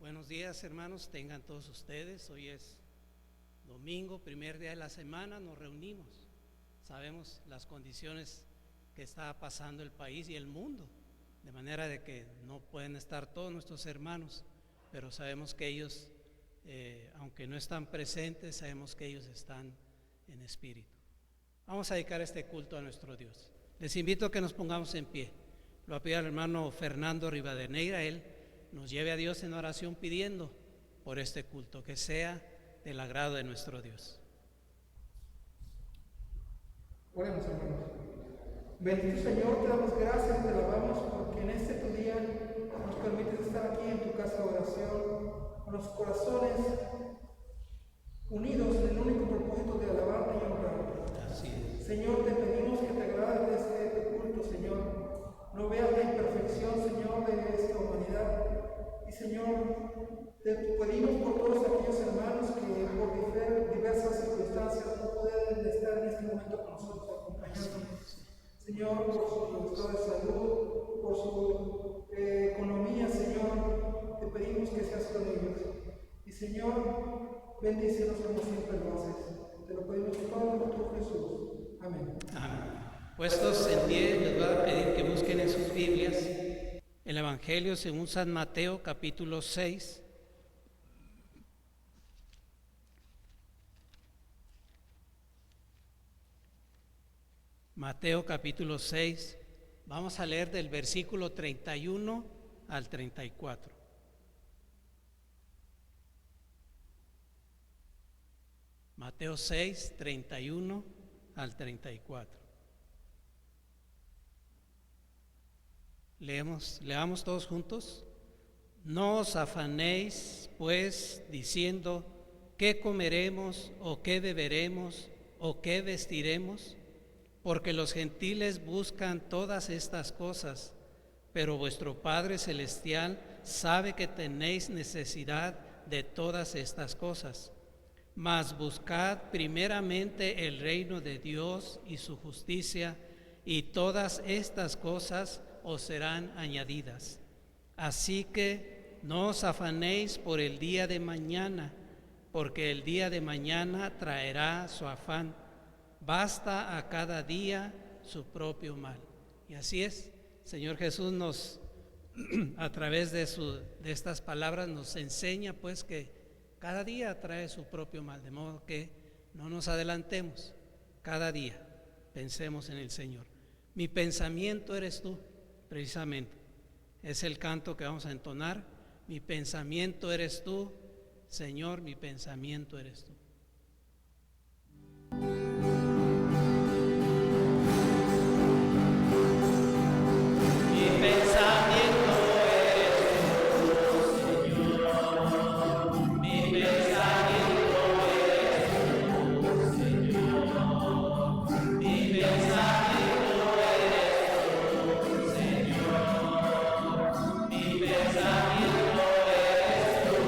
Buenos días, hermanos, tengan todos ustedes. Hoy es domingo, primer día de la semana, nos reunimos. Sabemos las condiciones que está pasando el país y el mundo, de manera de que no pueden estar todos nuestros hermanos, pero sabemos que ellos, aunque no están presentes, sabemos que ellos están en espíritu. Vamos a dedicar este culto a nuestro Dios. Les invito a que nos pongamos en pie. Lo va a pedir al hermano Fernando Rivadeneira, él nos lleve a Dios en oración pidiendo por este culto, que sea del agrado de nuestro Dios. Oremos, hermanos. Bendito Señor, te damos gracias, te alabamos porque en este tu día nos permites estar aquí en tu casa de oración, con los corazones unidos en el único propósito de alabarte y honrarte. Así es. Señor, te pedimos que te agrades de este culto, Señor. No veas la imperfección, Señor, de esta humanidad. Y Señor, te pedimos por todos aquellos hermanos que por diversas circunstancias no pueden estar en este momento con nosotros acompañándonos. Señor, por su estado de salud, por su economía, Señor, te pedimos que seas con ellos. Y Señor, bendícenos como siempre lo haces. Te lo pedimos en todo nuestro Jesús. Amén. Amén. Puestos en pie, les voy a pedir que busquen en sus Biblias el Evangelio según San Mateo, capítulo 6. Mateo, capítulo 6. Vamos a leer del versículo 31 al 34. Mateo 6, 31 al 34. Leamos todos juntos. No os afanéis, pues, diciendo, ¿qué comeremos, o qué beberemos, o qué vestiremos? Porque los gentiles buscan todas estas cosas, pero vuestro Padre Celestial sabe que tenéis necesidad de todas estas cosas. Mas buscad primeramente el reino de Dios y su justicia, y todas estas cosas os serán añadidas. Así que no os afanéis por el día de mañana, porque el día de mañana traerá su afán. Basta a cada día su propio mal. Y así es, Señor Jesús nos, a través de estas palabras, nos enseña pues que cada día trae su propio mal, de modo que no nos adelantemos. Cada día pensemos en el Señor. Mi pensamiento eres tú. Precisamente, es el canto que vamos a entonar. Mi pensamiento eres tú, Señor, mi pensamiento eres tú. Mi pensamiento eres tú, Señor. Mi pensamiento eres tú, Señor. Mi pensamiento pensamiento eres tú.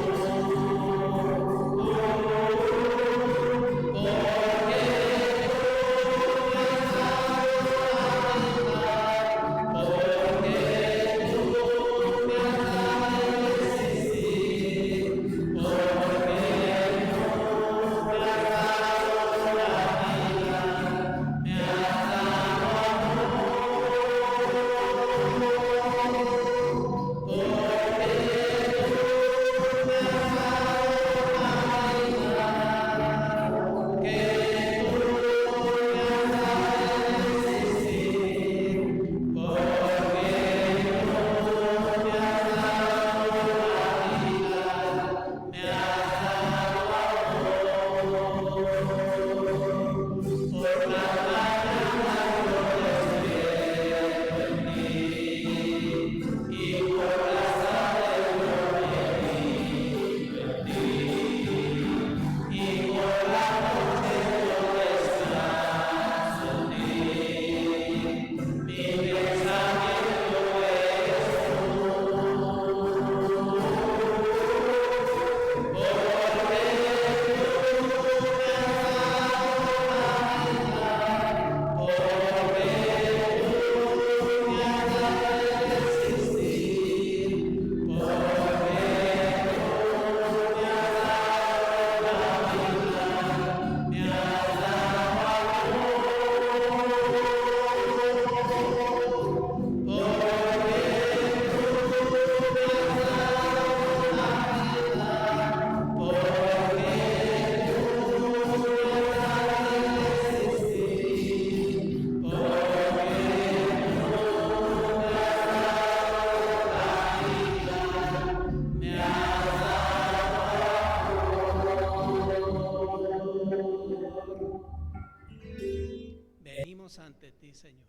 ante ti, Señor,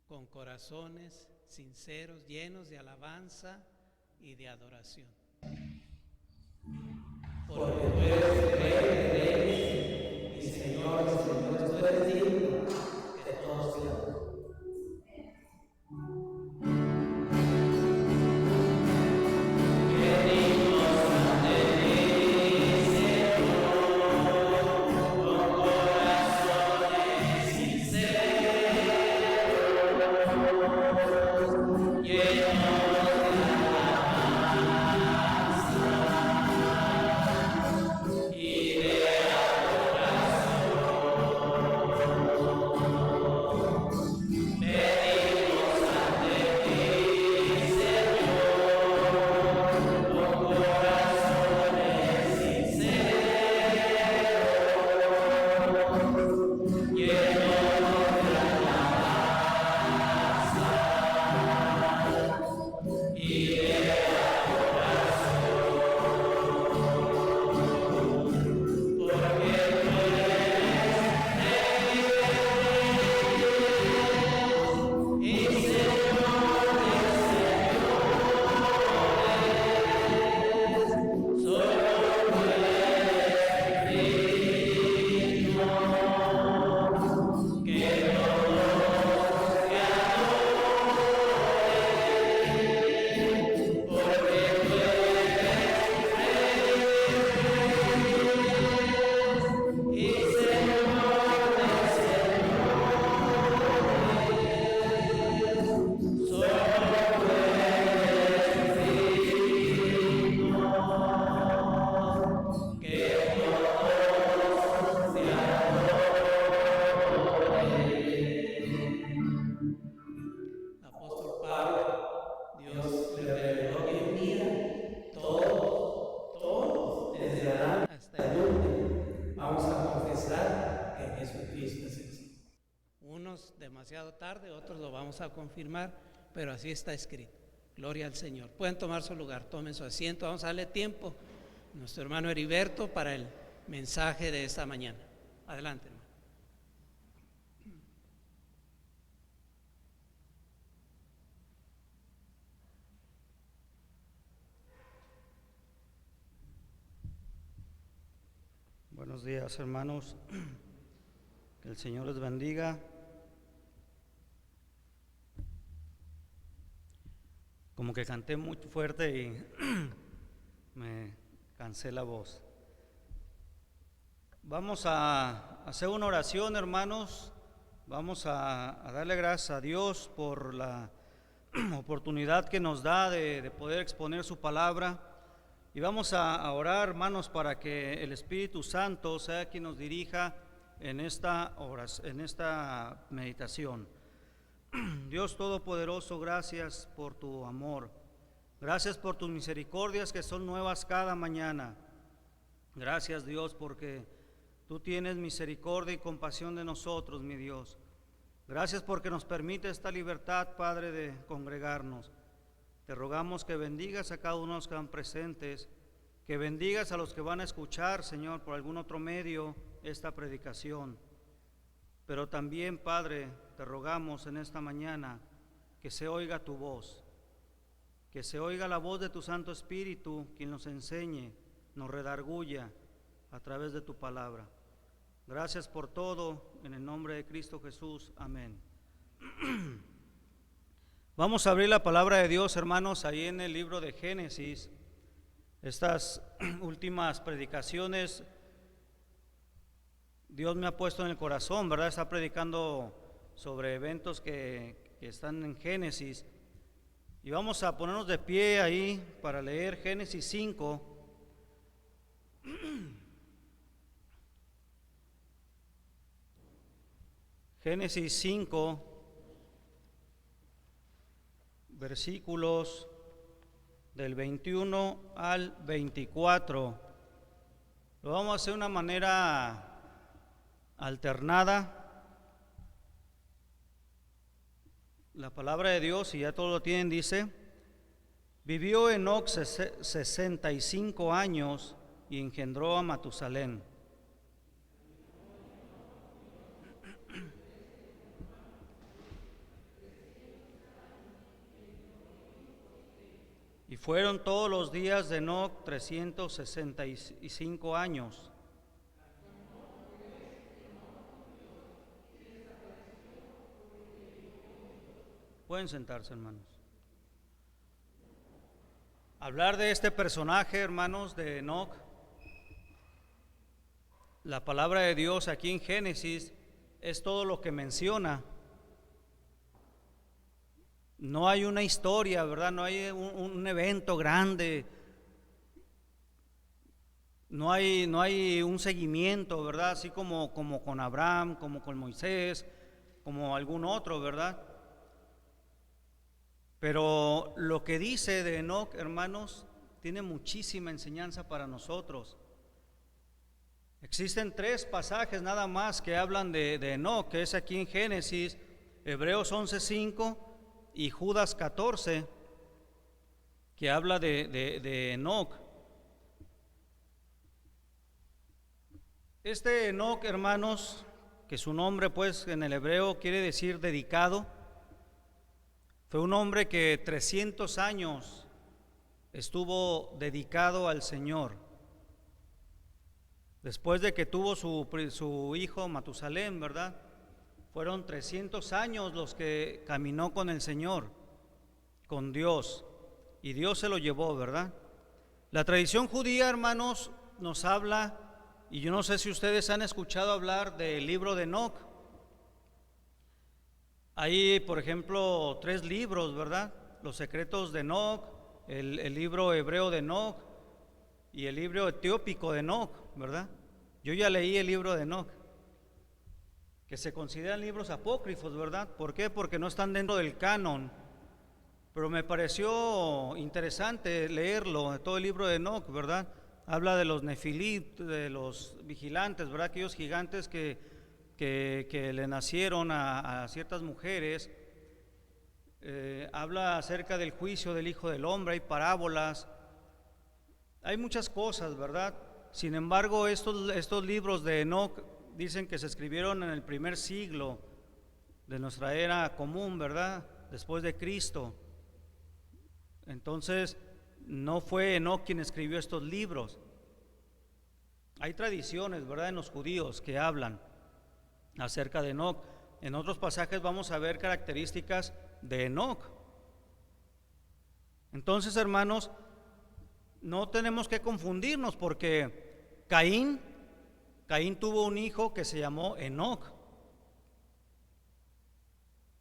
con corazones sinceros, llenos de alabanza y de adoración. Porque tú eres Rey de Reyes y Señor de Señores, tú eres digno que todos te adoren. Demasiado tarde, otros lo vamos a confirmar, pero así está escrito. Gloria al Señor. Pueden tomar su lugar, tomen su asiento. Vamos a darle tiempo a nuestro hermano Heriberto para el mensaje de esta mañana. Adelante, hermano. Buenos días, hermanos. Que el Señor les bendiga. Como que canté muy fuerte y me cansé la voz. Vamos a hacer una oración, hermanos. Vamos a darle gracias a Dios por la oportunidad que nos da de poder exponer su palabra. Y vamos a orar, hermanos, para que el Espíritu Santo sea quien nos dirija en esta meditación. Dios Todopoderoso, gracias por tu amor, gracias por tus misericordias que son nuevas cada mañana. Gracias, Dios, porque tú tienes misericordia y compasión de nosotros, mi Dios. Gracias porque nos permite esta libertad, Padre, de congregarnos. Te rogamos que bendigas a cada uno de los que están presentes, que bendigas a los que van a escuchar, Señor, por algún otro medio esta predicación. Pero también, Padre, te rogamos en esta mañana que se oiga tu voz, que se oiga la voz de tu Santo Espíritu, quien nos enseñe, nos redarguya a través de tu palabra. Gracias por todo, en el nombre de Cristo Jesús. Amén. Vamos a abrir la palabra de Dios, hermanos, ahí en el libro de Génesis. Estas últimas predicaciones Dios me ha puesto en el corazón, ¿verdad? Está predicando sobre eventos que están en Génesis. Y vamos a ponernos de pie ahí para leer Génesis 5. Génesis 5, versículos del 21 al 24. Lo vamos a hacer de una manera alternada. La palabra de Dios, si ya todos lo tienen, dice: vivió Enoc 65 años y engendró a Matusalén. Y fueron todos los días de Enoc 365 años. Pueden sentarse, hermanos. Hablar de este personaje, hermanos, de Enoc, la palabra de Dios aquí en Génesis es todo lo que menciona. No hay una historia, ¿verdad? No hay un evento grande, no hay un seguimiento, ¿verdad? Así como con Abraham, como con Moisés, como algún otro, ¿verdad? Pero lo que dice de Enoc, hermanos, tiene muchísima enseñanza para nosotros. Existen 3 pasajes nada más que hablan de Enoc, que es aquí en Génesis, Hebreos 11:5 y Judas 14, que habla de Enoc. Este Enoc, hermanos, que su nombre pues en el hebreo quiere decir dedicado, fue un hombre que 300 años estuvo dedicado al Señor. Después de que tuvo su hijo Matusalén, ¿verdad? Fueron 300 años los que caminó con el Señor, con Dios, y Dios se lo llevó, ¿verdad? La tradición judía, hermanos, nos habla, y yo no sé si ustedes han escuchado hablar del libro de Enoc. Hay, por ejemplo, 3 libros, ¿verdad? Los secretos de Enoc, el libro hebreo de Enoc y el libro etiópico de Enoc, ¿verdad? Yo ya leí el libro de Enoc, que se consideran libros apócrifos, ¿verdad? ¿Por qué? Porque no están dentro del canon, pero me pareció interesante leerlo, todo el libro de Enoc, ¿verdad? Habla de los nefilit, de los vigilantes, ¿verdad? Aquellos gigantes que le nacieron a ciertas mujeres. Habla acerca del juicio del Hijo del Hombre, hay parábolas, hay muchas cosas, ¿verdad? Sin embargo, estos libros de Enoc dicen que se escribieron en el primer siglo de nuestra era común, ¿verdad? Después de Cristo. Entonces, no fue Enoc quien escribió estos libros. Hay tradiciones, ¿verdad?, en los judíos que hablan acerca de Enoc. En otros pasajes vamos a ver características de Enoc. Entonces, hermanos, no tenemos que confundirnos, porque Caín tuvo un hijo que se llamó Enoc,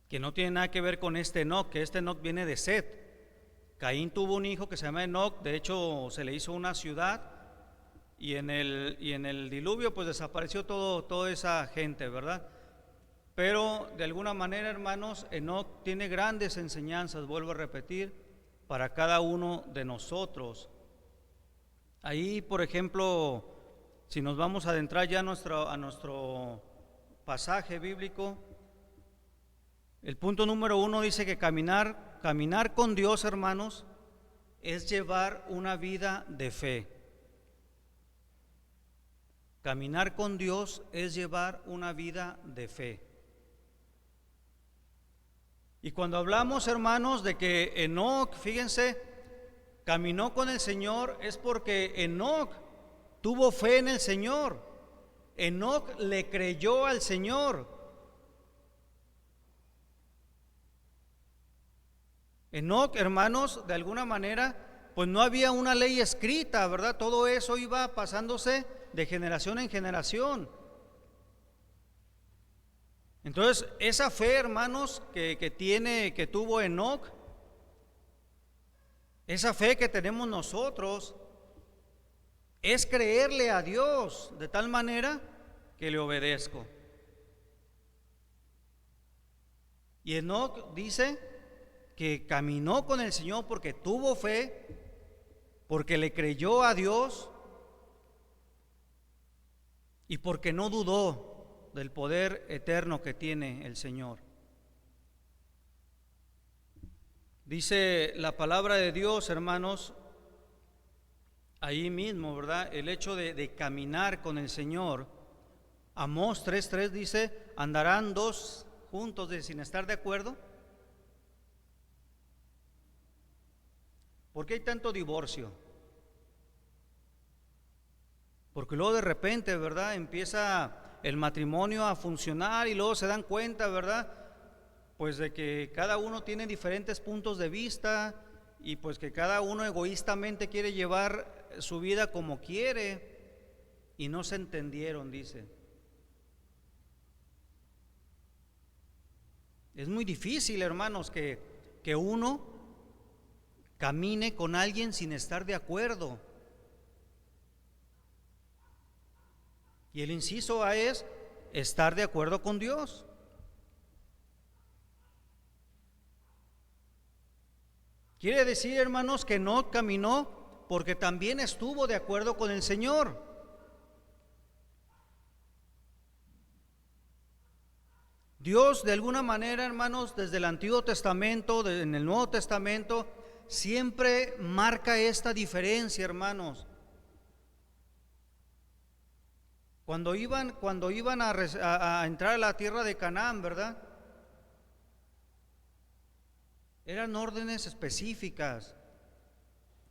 que no tiene nada que ver con este Enoc, que este Enoc viene de Set. Caín tuvo un hijo que se llama Enoc, de hecho se le hizo una ciudad, y en el diluvio pues desapareció toda esa gente, ¿verdad? Pero de alguna manera, hermanos, Enoc tiene grandes enseñanzas, vuelvo a repetir, para cada uno de nosotros. Ahí, por ejemplo, si nos vamos a adentrar ya a nuestro pasaje bíblico, el punto número 1 dice que caminar con Dios, hermanos, es llevar una vida de fe. Caminar con Dios es llevar una vida de fe. Y cuando hablamos, hermanos, de que Enoc, fíjense, caminó con el Señor, es porque Enoc tuvo fe en el Señor. Enoc le creyó al Señor. Enoc, hermanos, de alguna manera, pues no había una ley escrita, ¿verdad? Todo eso iba pasándose de generación en generación. Entonces, esa fe, hermanos, que tuvo Enoc, esa fe que tenemos nosotros, es creerle a Dios de tal manera que le obedezco. Y Enoc dice que caminó con el Señor porque tuvo fe, porque le creyó a Dios y porque no dudó del poder eterno que tiene el Señor. Dice la palabra de Dios, hermanos, ahí mismo, ¿verdad? El hecho de caminar con el Señor. Amós 3:3 dice: ¿andarán 2 juntos sin estar de acuerdo? ¿Por qué hay tanto divorcio? Porque luego de repente, ¿verdad?, empieza el matrimonio a funcionar y luego se dan cuenta, ¿verdad?, pues de que cada uno tiene diferentes puntos de vista y pues que cada uno egoístamente quiere llevar su vida como quiere y no se entendieron, dice. Es muy difícil, hermanos, que uno camine con alguien sin estar de acuerdo. Y el inciso A es estar de acuerdo con Dios. Quiere decir, hermanos, que Enoc caminó porque también estuvo de acuerdo con el Señor. Dios, de alguna manera, hermanos, desde el Antiguo Testamento, en el Nuevo Testamento, siempre marca esta diferencia, hermanos. Cuando iban a entrar a la tierra de Canaán, ¿verdad?, eran órdenes específicas.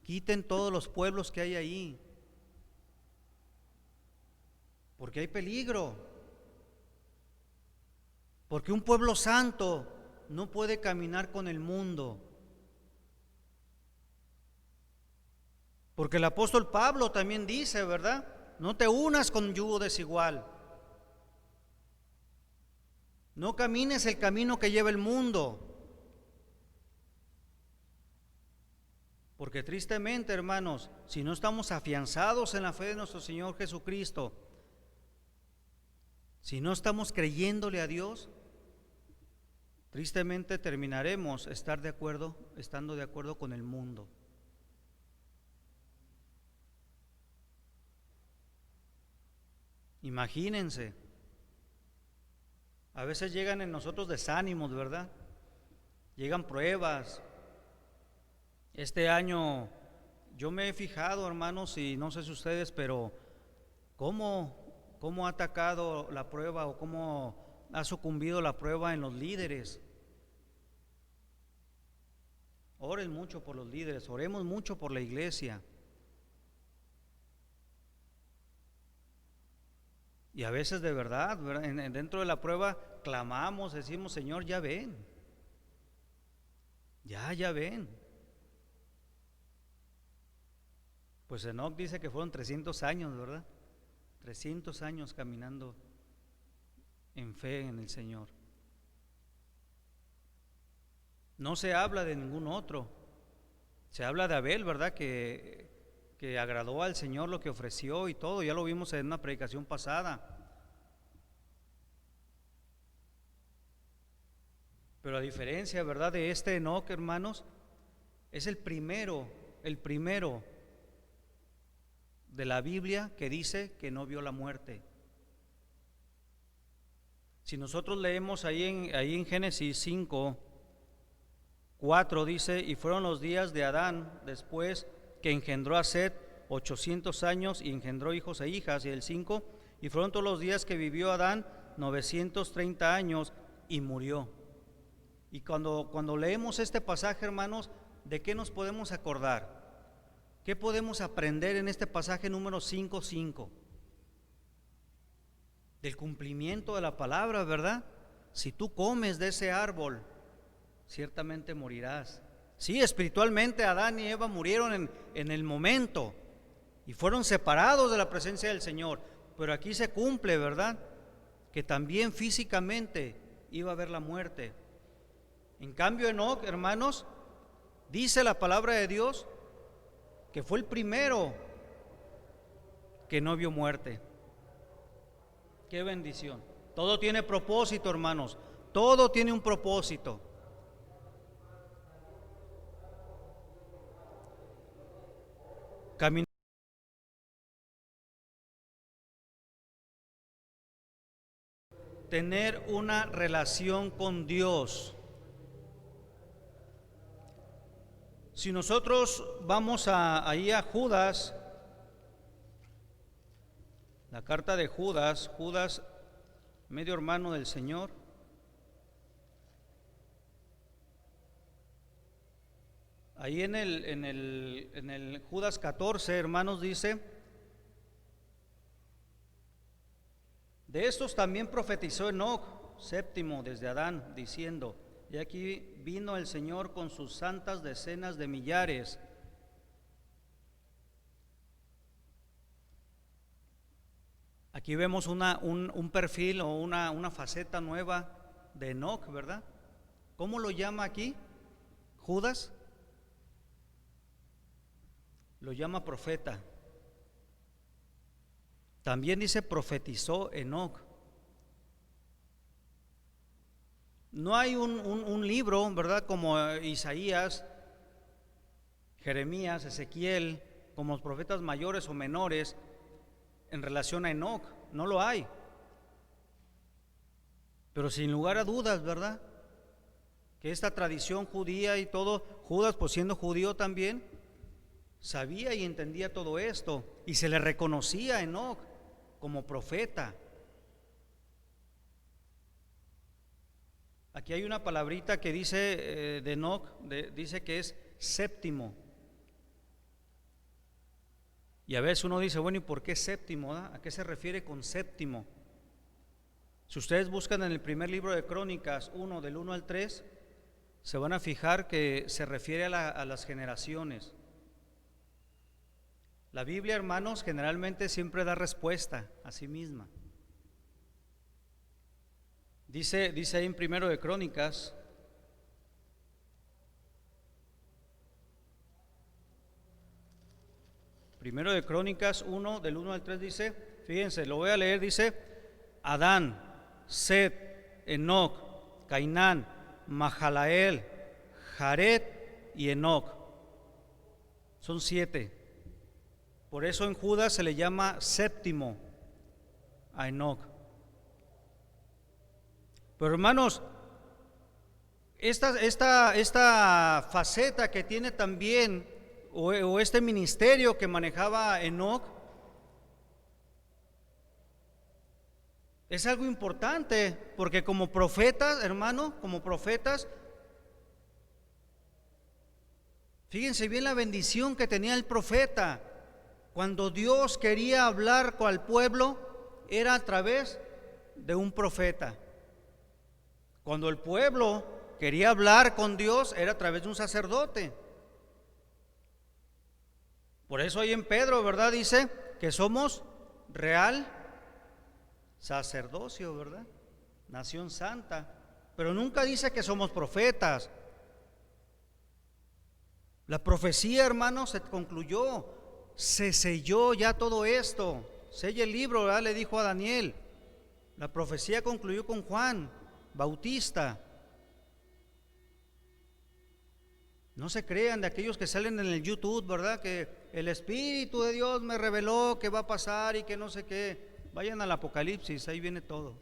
Quiten todos los pueblos que hay ahí, porque hay peligro, porque un pueblo santo no puede caminar con el mundo. Porque el apóstol Pablo también dice, ¿verdad?, no te unas con yugo desigual. No camines el camino que lleva el mundo. Porque tristemente, hermanos, si no estamos afianzados en la fe de nuestro Señor Jesucristo, si no estamos creyéndole a Dios, tristemente terminaremos estando de acuerdo con el mundo. Imagínense, a veces llegan en nosotros desánimos, ¿verdad? Llegan pruebas. Este año yo me he fijado, hermanos, y no sé si ustedes, pero cómo ha atacado la prueba o cómo ha sucumbido la prueba en los líderes. Oren mucho por los líderes, oremos mucho por la iglesia. Y a veces de verdad, dentro de la prueba clamamos, decimos, Señor, ya ven, ya ven. Pues Enoc dice que fueron 300 años, ¿verdad? 300 años caminando en fe en el Señor. No se habla de ningún otro. Se habla de Abel, ¿verdad?, que agradó al Señor lo que ofreció y todo. Ya lo vimos en una predicación pasada. Pero a diferencia, ¿verdad?, de este Enoc, hermanos, es el primero de la Biblia que dice que no vio la muerte. Si nosotros leemos ahí en Génesis 5:4 dice, y fueron los días de Adán después que engendró a Set 800 años y engendró hijos e hijas. Y el 5, y fueron todos los días que vivió Adán 930 años y murió. Y cuando leemos este pasaje, hermanos, ¿de qué nos podemos acordar? ¿Qué podemos aprender en este pasaje número 5:5? Del cumplimiento de la palabra, ¿verdad? Si tú comes de ese árbol, ciertamente morirás. Sí, espiritualmente Adán y Eva murieron en el momento y fueron separados de la presencia del Señor, pero aquí se cumple, ¿verdad?, que también físicamente iba a haber la muerte. En cambio, Enoc, hermanos, dice la palabra de Dios que fue el primero que no vio muerte. Qué bendición. Todo tiene propósito, hermanos. Todo tiene un propósito. Tener una relación con Dios. Si nosotros vamos ahí a Judas, la carta de Judas, medio hermano del Señor, Ahí en el Judas 14, hermanos, dice: de estos también profetizó Enoc, séptimo desde Adán, diciendo: y aquí vino el Señor con sus santas decenas de millares. Aquí vemos un perfil o una faceta nueva de Enoc, ¿verdad? ¿Cómo lo llama aquí Judas? Lo llama profeta. También dice profetizó Enoc. No hay un libro, ¿verdad?, como Isaías, Jeremías, Ezequiel, como los profetas mayores o menores en relación a Enoc. No lo hay. Pero sin lugar a dudas, ¿verdad?, que esta tradición judía y todo, Judas, pues siendo judío también, sabía y entendía todo esto, y se le reconocía a Enoc como profeta. Aquí hay una palabrita que dice de Enoc, dice que es séptimo. Y a veces uno dice, bueno, ¿y por qué séptimo? ¿A qué se refiere con séptimo? Si ustedes buscan en el primer libro de Crónicas 1, del 1 al 3, se van a fijar que se refiere a las generaciones. La Biblia, hermanos, generalmente siempre da respuesta a sí misma. Dice ahí en primero de Crónicas, primero de Crónicas 1, del 1 al 3 dice, fíjense, lo voy a leer, dice: Adán, Set, Enoc, Cainán, Mahalael, Jared y Enoc. Son 7. Por eso en Judas se le llama séptimo a Enoc. Pero hermanos, esta faceta que tiene también, o este ministerio que manejaba Enoc, es algo importante, porque como profetas, hermano, como profetas, fíjense bien la bendición que tenía el profeta. Cuando Dios quería hablar con el pueblo, era a través de un profeta. Cuando el pueblo quería hablar con Dios, era a través de un sacerdote. Por eso ahí en Pedro, ¿verdad?, dice que somos real sacerdocio, ¿verdad?, nación santa. Pero nunca dice que somos profetas. La profecía, hermanos, se concluyó, se selló ya todo esto. Sella el libro, ¿verdad?, le dijo a Daniel. La profecía concluyó con Juan Bautista. No se crean de aquellos que salen en el YouTube, ¿verdad?, que el Espíritu de Dios me reveló que va a pasar y que no sé qué. Vayan al Apocalipsis, ahí viene todo.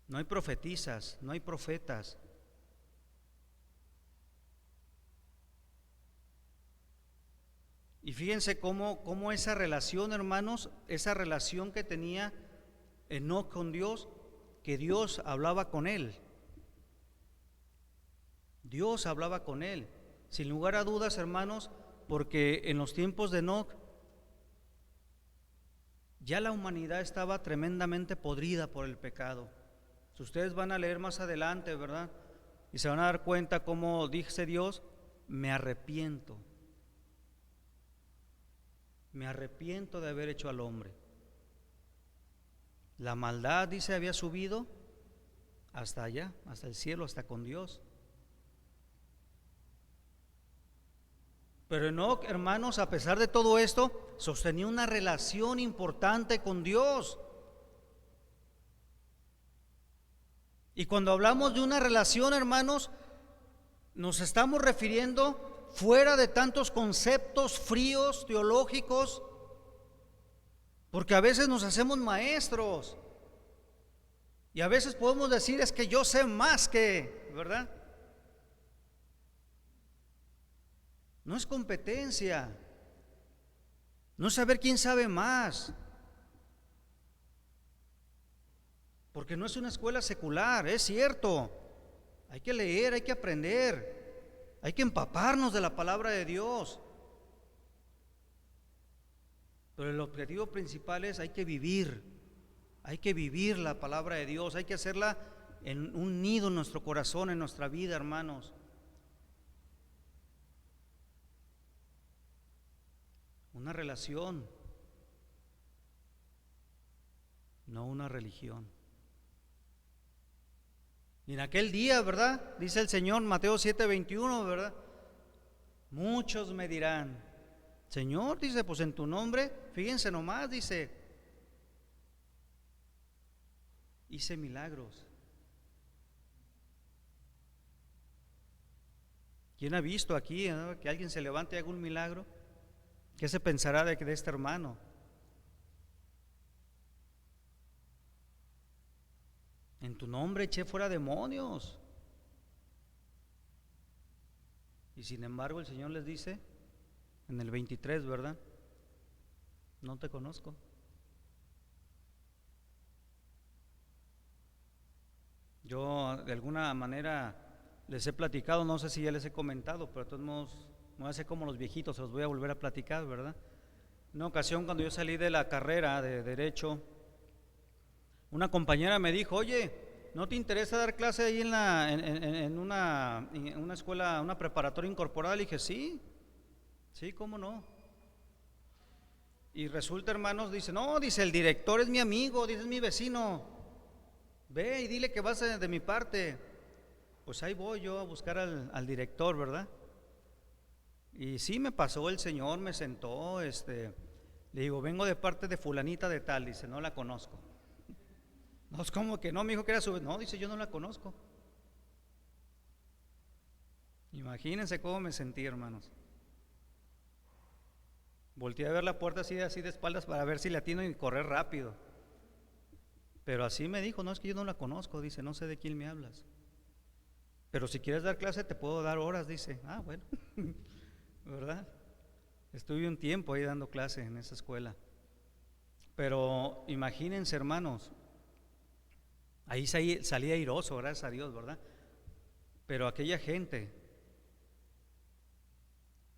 No hay profetisas, no hay profetas. Y fíjense cómo esa relación, hermanos, esa relación que tenía Enoc con Dios, que Dios hablaba con él. Dios hablaba con él, sin lugar a dudas, hermanos, porque en los tiempos de Enoc ya la humanidad estaba tremendamente podrida por el pecado. Si ustedes van a leer más adelante, ¿verdad?, y se van a dar cuenta cómo dice Dios: me arrepiento de haber hecho al hombre. La maldad, dice, había subido hasta allá, hasta el cielo, hasta con Dios. Pero Enoc, hermanos, a pesar de todo esto, sostenía una relación importante con Dios. Y cuando hablamos de una relación, hermanos, nos estamos refiriendo fuera de tantos conceptos fríos, teológicos, porque a veces nos hacemos maestros y a veces podemos decir: es que yo sé más que, ¿verdad? No es competencia, no es saber quién sabe más, porque no es una escuela secular. Es cierto, Hay que leer, hay que aprender, hay que empaparnos de la palabra de Dios. Pero el objetivo principal es hay que vivir la palabra de Dios, hay que hacerla en un nido en nuestro corazón, en nuestra vida, hermanos. Una relación, no una religión. Y en aquel día, ¿verdad? Dice el Señor, Mateo 7:21, ¿verdad? Muchos me dirán, Señor, dice, pues en tu nombre, fíjense nomás, dice, hice milagros. ¿Quién ha visto aquí que alguien se levante y haga un milagro? ¿Qué se pensará de este hermano? En tu nombre eché fuera demonios. Y sin embargo el Señor les dice en el 23, ¿verdad? No te conozco. Yo de alguna manera les he platicado, no sé si ya les he comentado, pero de todos modos me voy a hacer como los viejitos, se los voy a volver a platicar, ¿verdad? Una ocasión cuando yo salí de la carrera de Derecho, una compañera me dijo, oye, ¿no te interesa dar clase ahí en una escuela, una preparatoria incorporada? Le dije, sí, cómo no. Y resulta, hermanos, dice, no, dice, el director es mi amigo, dice, es mi vecino, ve y dile que vas de mi parte. Pues ahí voy yo a buscar al director, ¿verdad? Y sí me pasó el Señor, me sentó, le digo, vengo de parte de fulanita de tal, dice, no la conozco. No, es como que no, me dijo que era su, no, dice, yo no la conozco. Imagínense cómo me sentí, hermanos. Volteé a ver la puerta así de espaldas para ver si le atino y correr rápido. Pero así me dijo, no, es que yo no la conozco, dice, no sé de quién me hablas. Pero si quieres dar clase te puedo dar horas, dice. Ah, bueno, ¿verdad? Estuve un tiempo ahí dando clase en esa escuela. Pero imagínense, hermanos, ahí salí airoso, gracias a Dios, ¿verdad? Pero aquella gente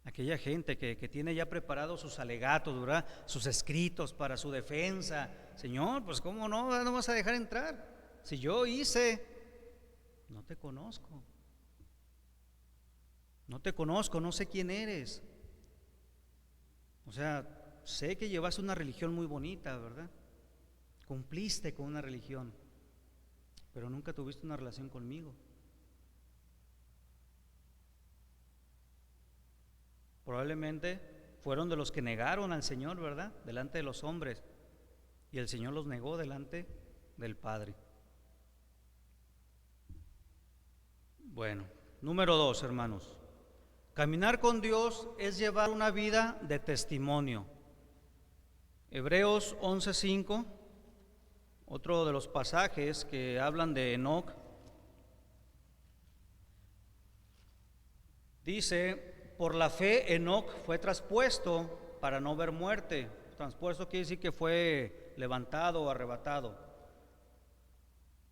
que tiene ya preparados sus alegatos, ¿verdad? Sus escritos para su defensa. Señor, pues ¿cómo no vas a dejar entrar? Si yo hice, no te conozco, no sé quién eres. O sea, sé que llevaste una religión muy bonita, ¿verdad? Cumpliste con una religión, pero nunca tuviste una relación conmigo. Probablemente fueron de los que negaron al Señor, ¿verdad? Delante de los hombres, y el Señor los negó delante del Padre. Bueno, número 2, hermanos. Caminar con Dios es llevar una vida de testimonio. Hebreos 11:5, otro de los pasajes que hablan de Enoc, dice, por la fe Enoc fue traspuesto para no ver muerte. Traspuesto quiere decir que fue levantado o arrebatado.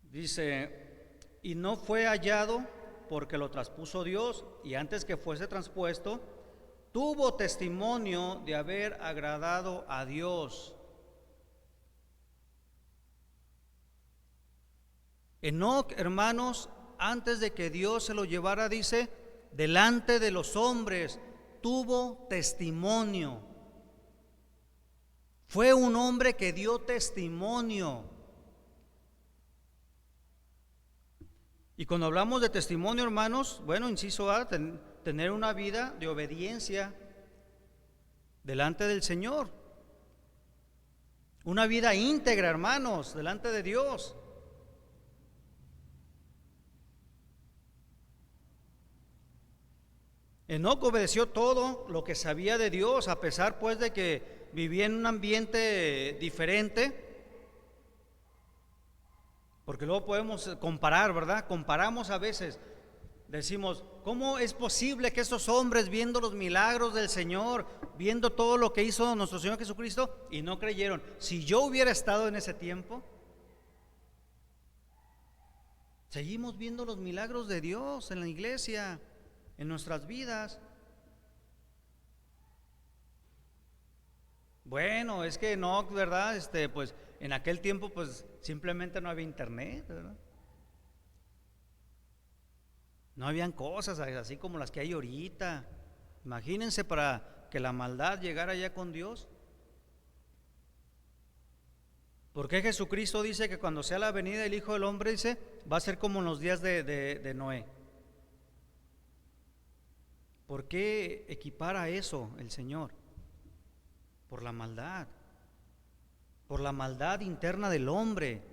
Dice, y no fue hallado porque lo traspuso Dios, y antes que fuese traspuesto, tuvo testimonio de haber agradado a Dios. Enoc, hermanos, antes de que Dios se lo llevara, dice, delante de los hombres, tuvo testimonio. Fue un hombre que dio testimonio. Y cuando hablamos de testimonio, hermanos, bueno, inciso A, tener una vida de obediencia delante del Señor. Una vida íntegra, hermanos, delante de Dios. Enoc obedeció todo lo que sabía de Dios, a pesar pues de que vivía en un ambiente diferente. Porque luego podemos comparar, ¿verdad? Comparamos a veces, decimos, ¿cómo es posible que estos hombres, viendo los milagros del Señor, viendo todo lo que hizo nuestro Señor Jesucristo, y no creyeron? Si yo hubiera estado en ese tiempo, Seguimos viendo los milagros de Dios en la iglesia, en nuestras vidas. Bueno, es que no, ¿verdad? Pues en aquel tiempo pues simplemente no había internet, ¿verdad? No habían cosas así como las que hay ahorita. Imagínense para que la maldad llegara ya con Dios. Porque Jesucristo dice que cuando sea la venida del Hijo del Hombre, dice, va a ser como en los días de Noé. ¿Por qué equipara eso el Señor? Por la maldad interna del hombre.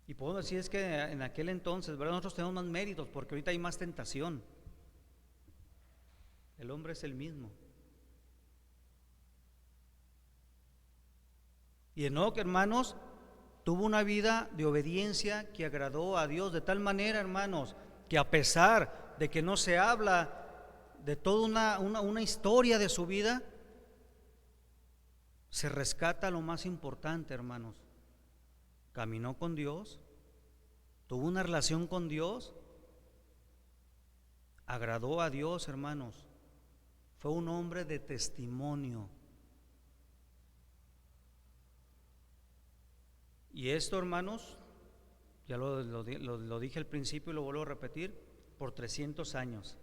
Y puedo decir es que en aquel entonces, ¿verdad? Nosotros tenemos más méritos porque ahorita hay más tentación. El hombre es el mismo. Y Enoc, hermanos, tuvo una vida de obediencia que agradó a Dios de tal manera, hermanos, que a pesar de que no se habla de toda una historia de su vida, se rescata lo más importante, hermanos. Caminó con Dios, tuvo una relación con Dios, agradó a Dios, hermanos. Fue un hombre de testimonio. Y esto, hermanos, ya lo dije al principio y lo vuelvo a repetir, por 300 años.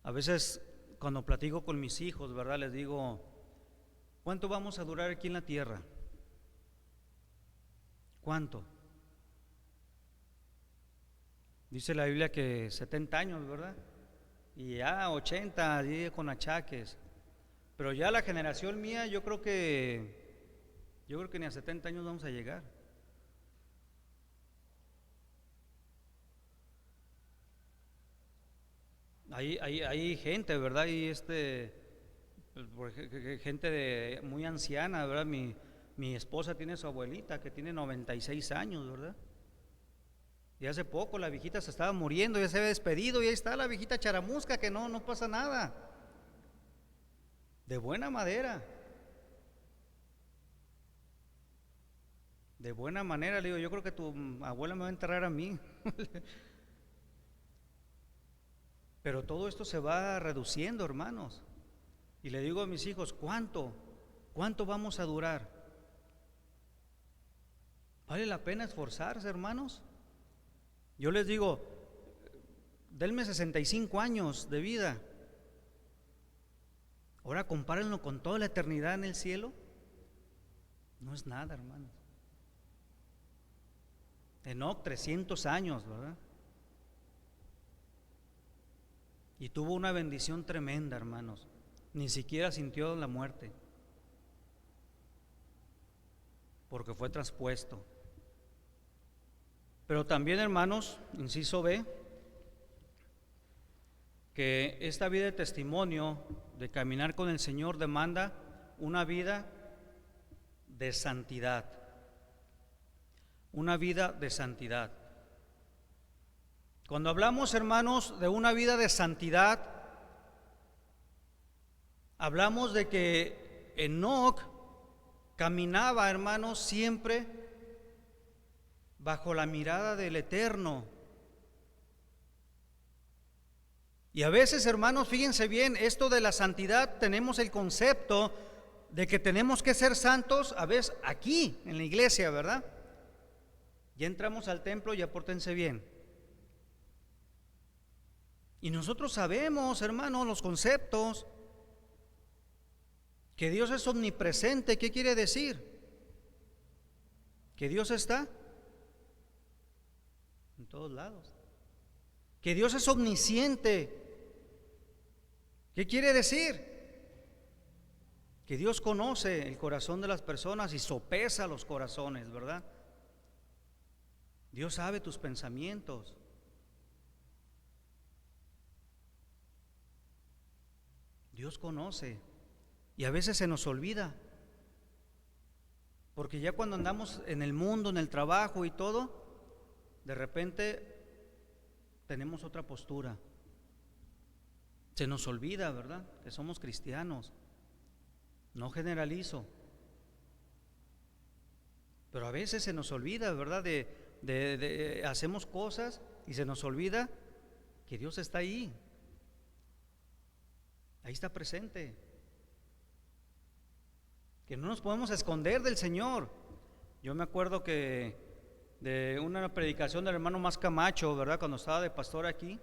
A veces cuando platico con mis hijos, ¿verdad? Les digo, ¿cuánto vamos a durar aquí en la tierra? ¿Cuánto? Dice la Biblia que 70 años, ¿verdad? Y ya 80, con achaques. Pero ya la generación mía, yo creo que ni a 70 años vamos a llegar. Hay gente, ¿verdad? Y gente muy anciana, ¿verdad? Mi esposa tiene su abuelita que tiene 96 años, ¿verdad? Y hace poco la viejita se estaba muriendo, ya se había despedido y ahí está la viejita charamusca que no pasa nada. De buena madera. De buena manera, le digo, yo creo que tu abuela me va a enterrar a mí. Pero todo esto se va reduciendo, hermanos. Y le digo a mis hijos, ¿cuánto vamos a durar? ¿Vale la pena esforzarse, hermanos? Yo les digo, denme 65 años de vida. Ahora compárenlo con toda la eternidad en el cielo. No es nada, hermanos. Enoc 300 años, ¿verdad? Y tuvo una bendición tremenda, hermanos. Ni siquiera sintió la muerte, porque fue traspuesto. Pero también, hermanos, inciso B, que esta vida de testimonio, de caminar con el Señor, demanda una vida de santidad. Una vida de santidad. Cuando hablamos, hermanos, de una vida de santidad, hablamos de que Enoc caminaba, hermanos, siempre bajo la mirada del Eterno. Y a veces, hermanos, fíjense bien, esto de la santidad, tenemos el concepto de que tenemos que ser santos, a veces aquí en la iglesia, ¿verdad? Ya entramos al templo y apórtense bien. Y nosotros sabemos, hermanos, los conceptos, que Dios es omnipresente. ¿Qué quiere decir? Que Dios está en todos lados. Que Dios es omnisciente. ¿Qué quiere decir? Que Dios conoce el corazón de las personas y sopesa los corazones, ¿verdad? Dios sabe tus pensamientos. Dios conoce. Y a veces se nos olvida. Porque ya cuando andamos en el mundo, en el trabajo y todo, de repente tenemos otra postura. Se nos olvida, ¿verdad? Que somos cristianos. no generalizo, pero a veces se nos olvida, ¿verdad? Hacemos cosas y se nos olvida que Dios está ahí está presente, que no nos podemos esconder del Señor. Yo me acuerdo que de una predicación del hermano Más Camacho, ¿verdad? Cuando estaba de pastor aquí,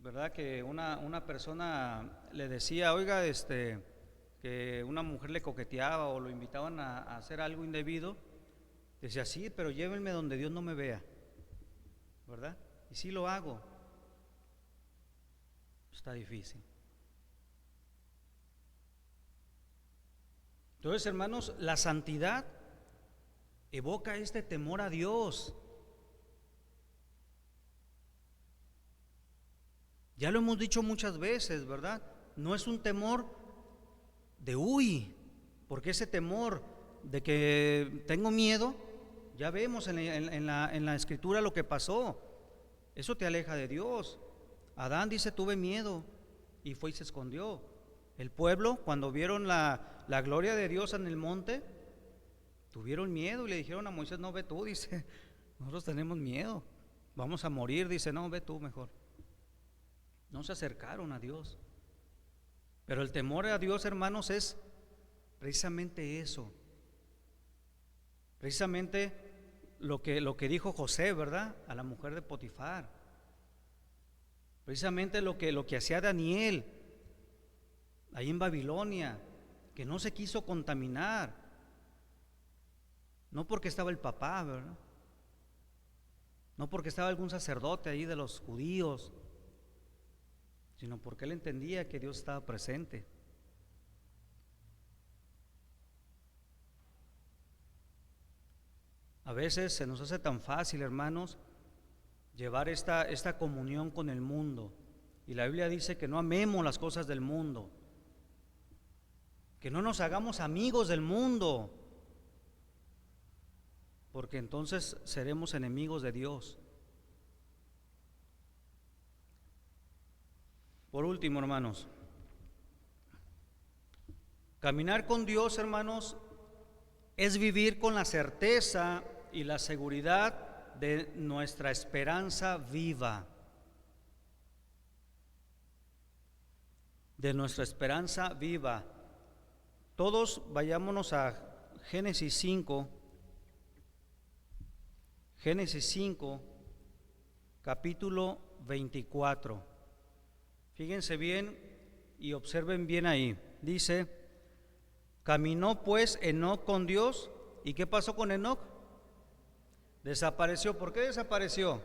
¿verdad? Que una persona le decía, oiga, que una mujer le coqueteaba o lo invitaban a hacer algo indebido. Decía, sí, pero llévenme donde Dios no me vea, ¿verdad? Y sí lo hago. Está difícil. Entonces, hermanos, la santidad evoca este temor a Dios. Ya lo hemos dicho muchas veces, ¿verdad? No es un temor de porque ese temor de que tengo miedo, ya vemos en la escritura lo que pasó. Eso te aleja de Dios. Adán dice, tuve miedo, y fue y se escondió. El pueblo, cuando vieron la gloria de Dios en el monte, tuvieron miedo y le dijeron a Moisés, no, ve tú, dice, nosotros tenemos miedo, vamos a morir, dice, no, ve tú mejor. No se acercaron a Dios. Pero el temor a Dios, hermanos, es precisamente eso. Precisamente lo que dijo José, ¿verdad? A la mujer de Potifar. Precisamente lo que hacía Daniel ahí en Babilonia, que no se quiso contaminar. No porque estaba el papá, ¿verdad? No porque estaba algún sacerdote ahí de los judíos, sino porque él entendía que Dios estaba presente. A veces se nos hace tan fácil, hermanos, llevar esta comunión con el mundo. Y la Biblia dice que no amemos las cosas del mundo, que no nos hagamos amigos del mundo, porque entonces seremos enemigos de Dios. Por último, hermanos, caminar con Dios, hermanos, es vivir con la certeza y la seguridad de nuestra esperanza viva. De nuestra esperanza viva. Todos vayámonos a Génesis 5, capítulo 24. Fíjense bien y observen bien ahí. Dice, caminó pues Enoc con Dios. ¿Y qué pasó con Enoc? Desapareció. ¿Por qué desapareció?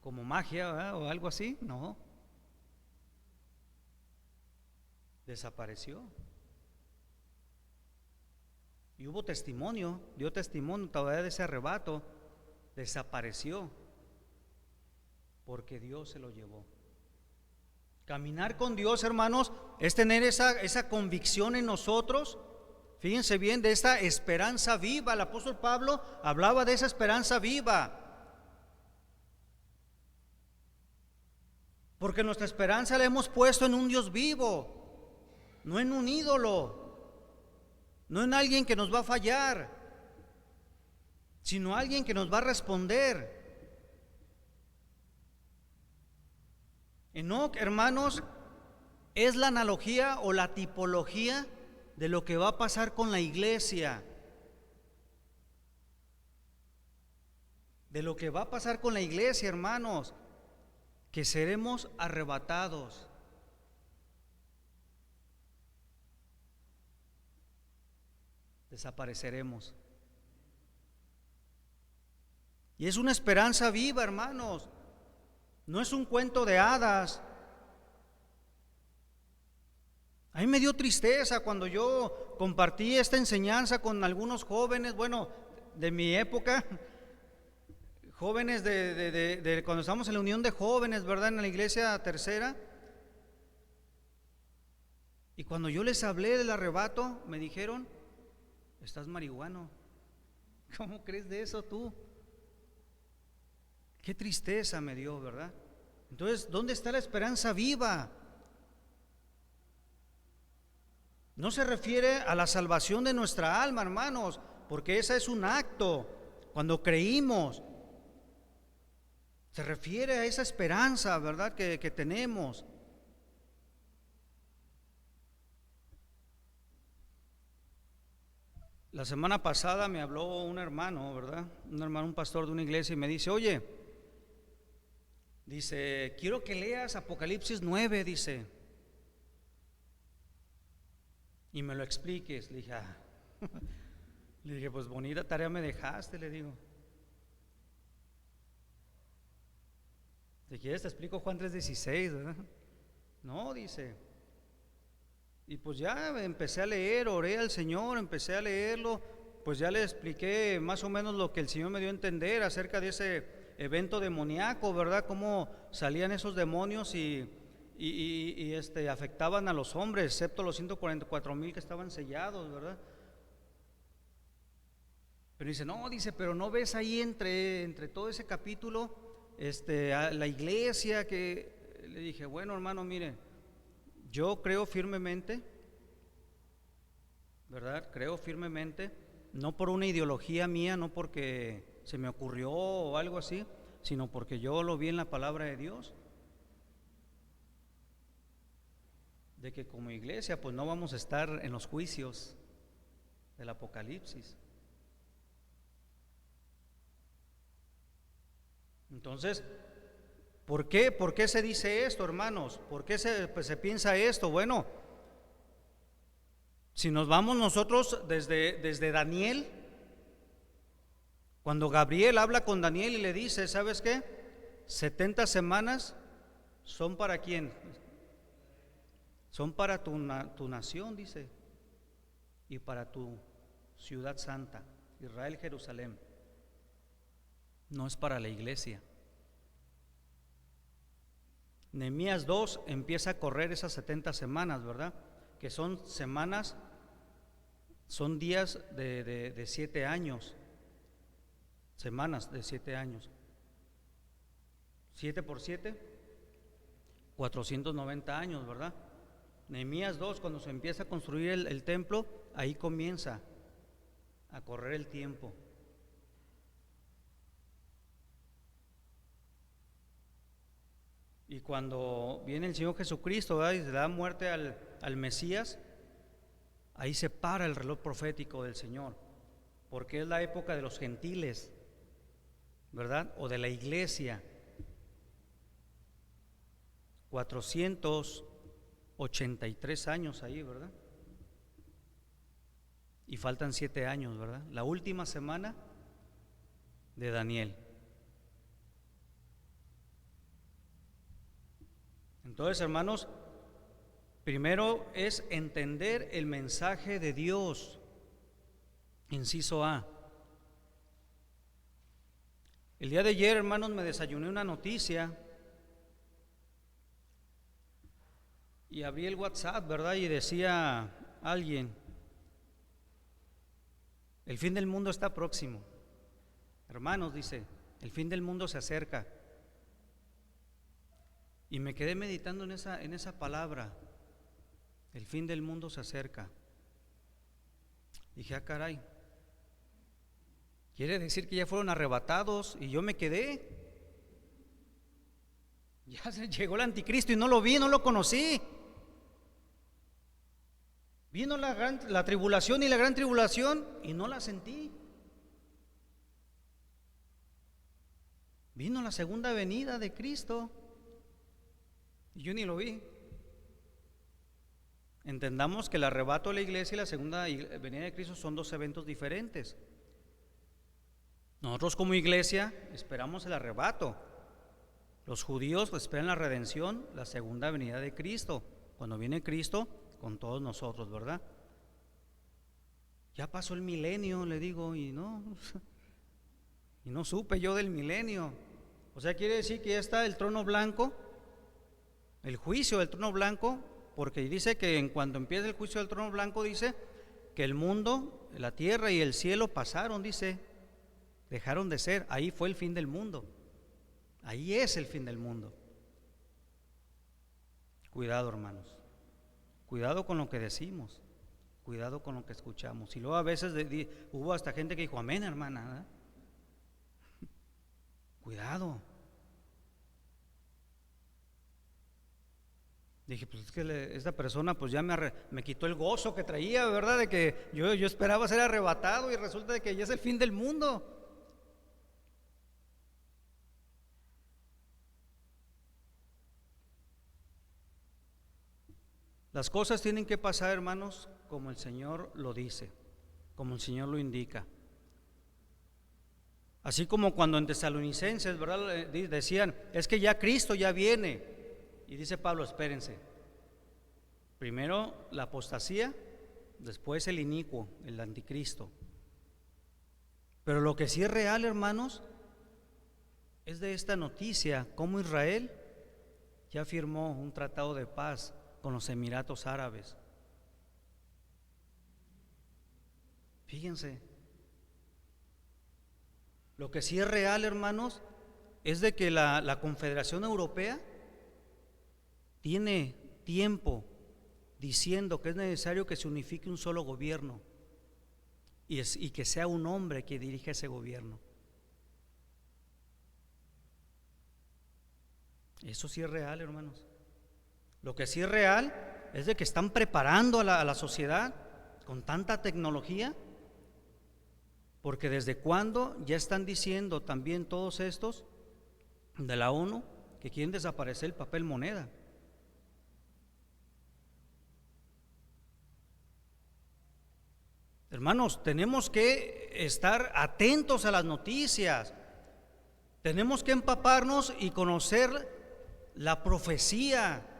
Como magia, ¿verdad? O algo así. No. Desapareció. Y hubo testimonio, dio testimonio todavía de ese arrebato. Desapareció porque Dios se lo llevó. Caminar con Dios, hermanos, es tener esa convicción en nosotros. Fíjense bien, de esta esperanza viva. El apóstol Pablo hablaba de esa esperanza viva, porque nuestra esperanza la hemos puesto en un Dios vivo, no en un ídolo, no en alguien que nos va a fallar, sino alguien que nos va a responder. Enoc, hermanos, es la analogía o la tipología de lo que va a pasar con la iglesia. De lo que va a pasar con la iglesia, hermanos, que seremos arrebatados. Desapareceremos. Y es una esperanza viva, hermanos. No es un cuento de hadas. A mí me dio tristeza cuando yo compartí esta enseñanza con algunos jóvenes, bueno, de mi época, jóvenes de cuando estábamos en la unión de jóvenes, ¿verdad? En la iglesia tercera. Y cuando yo les hablé del arrebato, me dijeron, estás marihuano. ¿Cómo crees de eso tú? Qué tristeza me dio, ¿verdad? Entonces, ¿dónde está la esperanza viva? No se refiere a la salvación de nuestra alma, hermanos, porque ese es un acto cuando creímos. Se refiere a esa esperanza, ¿verdad?, que tenemos. La semana pasada me habló un hermano, ¿verdad? Un hermano, un pastor de una iglesia, y me dice, oye, dice, quiero que leas Apocalipsis 9, dice, y me lo expliques. Le dije, le dije, pues bonita tarea me dejaste, le digo. Si quieres te explico Juan 3:16, ¿verdad? No, dice. Y pues ya empecé a leer, oré al Señor, empecé a leerlo, pues ya le expliqué más o menos lo que el Señor me dio a entender acerca de ese evento demoníaco, ¿verdad? Cómo salían esos demonios y afectaban a los hombres, excepto los 144,000 que estaban sellados, ¿verdad? Pero dice, no, dice, pero no ves ahí entre todo ese capítulo, a la iglesia que... Le dije, bueno, hermano, mire, yo creo firmemente, ¿verdad? Creo firmemente, no por una ideología mía, no porque se me ocurrió o algo así, sino porque yo lo vi en la palabra de Dios, de que como iglesia pues no vamos a estar en los juicios del Apocalipsis. Entonces, ¿por qué? ¿Por qué se dice esto, hermanos? ¿Por qué se piensa esto? Bueno, si nos vamos nosotros desde Daniel, cuando Gabriel habla con Daniel y le dice, ¿sabes qué? 70 semanas son para quién? Son para tu nación, dice, y para tu ciudad santa, Israel, Jerusalén. No es para la iglesia. Nehemías 2 empieza a correr esas 70 semanas, ¿verdad? Que son semanas, son días de 7 años, semanas de 7 años. 7 por 7, 490 años, ¿verdad? Nehemías 2, cuando se empieza a construir el templo, ahí comienza a correr el tiempo. Y cuando viene el Señor Jesucristo, ¿verdad?, y se da muerte al Mesías, ahí se para el reloj profético del Señor, porque es la época de los gentiles, ¿verdad? O de la iglesia. 483 años ahí, ¿verdad? Y faltan 7 años, ¿verdad? La última semana de Daniel. Entonces, hermanos, primero es entender el mensaje de Dios. Inciso A. El día de ayer, hermanos, me desayuné una noticia y abrí el WhatsApp, ¿verdad? Y decía alguien, el fin del mundo está próximo. Hermanos, dice, el fin del mundo se acerca. Y me quedé meditando en esa palabra, el fin del mundo se acerca. Dije, caray, quiere decir que ya fueron arrebatados y yo me quedé. Ya llegó el anticristo y no lo vi, no lo conocí. Vino la tribulación y la gran tribulación y no la sentí. Vino la segunda venida de Cristo y yo ni lo vi. Entendamos que el arrebato de la iglesia y la segunda venida de Cristo son dos eventos diferentes. Nosotros como iglesia esperamos el arrebato. Los judíos esperan la redención, la segunda venida de Cristo, cuando viene Cristo con todos nosotros, ¿verdad? Ya pasó el milenio, le digo, y no supe yo del milenio. O sea, quiere decir que ya está el trono blanco, el juicio del trono blanco, porque dice que en cuanto empieza el juicio del trono blanco, dice que el mundo, la tierra y el cielo pasaron, dice, dejaron de ser. Ahí fue el fin del mundo. Ahí es el fin del mundo. Cuidado, hermanos. Cuidado con lo que decimos. Cuidado con lo que escuchamos. Y luego a veces hubo hasta gente que dijo, amén, hermana. Cuidado. Dije, pues es que esta persona pues ya me quitó el gozo que traía, ¿verdad? De que yo esperaba ser arrebatado y resulta de que ya es el fin del mundo. Las cosas tienen que pasar, hermanos, como el Señor lo dice, como el Señor lo indica. Así como cuando en Tesalonicenses, ¿verdad? Decían, es que ya Cristo ya viene. Y dice Pablo, espérense. Primero la apostasía, después el inicuo, el anticristo. Pero lo que sí es real, hermanos, es de esta noticia, cómo Israel ya firmó un tratado de paz con los Emiratos Árabes. Fíjense, lo que sí es real, hermanos, es de que la Confederación Europea tiene tiempo diciendo que es necesario que se unifique un solo gobierno y que sea un hombre que dirija ese gobierno. Eso sí es real, hermanos. Lo que sí es real es de que están preparando a la sociedad con tanta tecnología, porque desde cuándo ya están diciendo también todos estos de la ONU que quieren desaparecer el papel moneda. Hermanos, tenemos que estar atentos a las noticias, tenemos que empaparnos y conocer la profecía.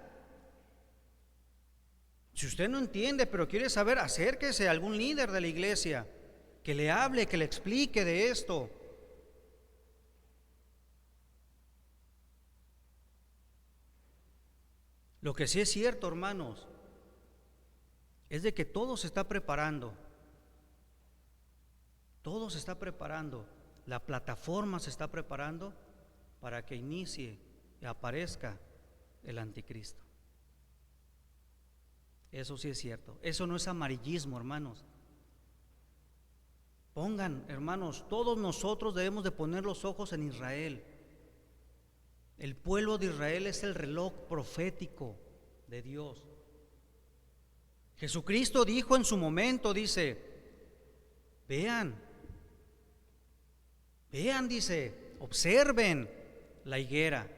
Si usted no entiende, pero quiere saber, acérquese a algún líder de la iglesia que le hable, que le explique de esto. Lo que sí es cierto, hermanos, es de que todo se está preparando. Todo se está preparando. La plataforma se está preparando para que inicie y aparezca el anticristo. Eso sí es cierto. Eso no es amarillismo, hermanos. Pongan, hermanos, todos nosotros debemos de poner los ojos en Israel. El pueblo de Israel es el reloj profético de Dios. Jesucristo dijo en su momento, dice, vean, dice, observen la higuera.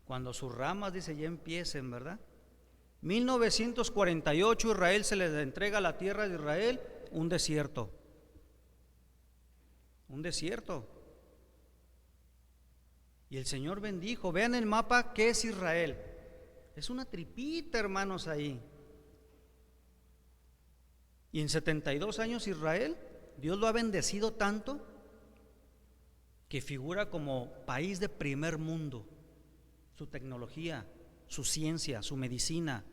Cuando sus ramas, dice, ya empiecen, ¿verdad? 1948 Israel se les entrega la tierra de Israel, un desierto. Un desierto. Y el Señor bendijo. Vean el mapa, ¿qué es Israel? Es una tripita, hermanos, ahí. Y en 72 años Israel, Dios lo ha bendecido tanto que figura como país de primer mundo. Su tecnología, su ciencia, su medicina,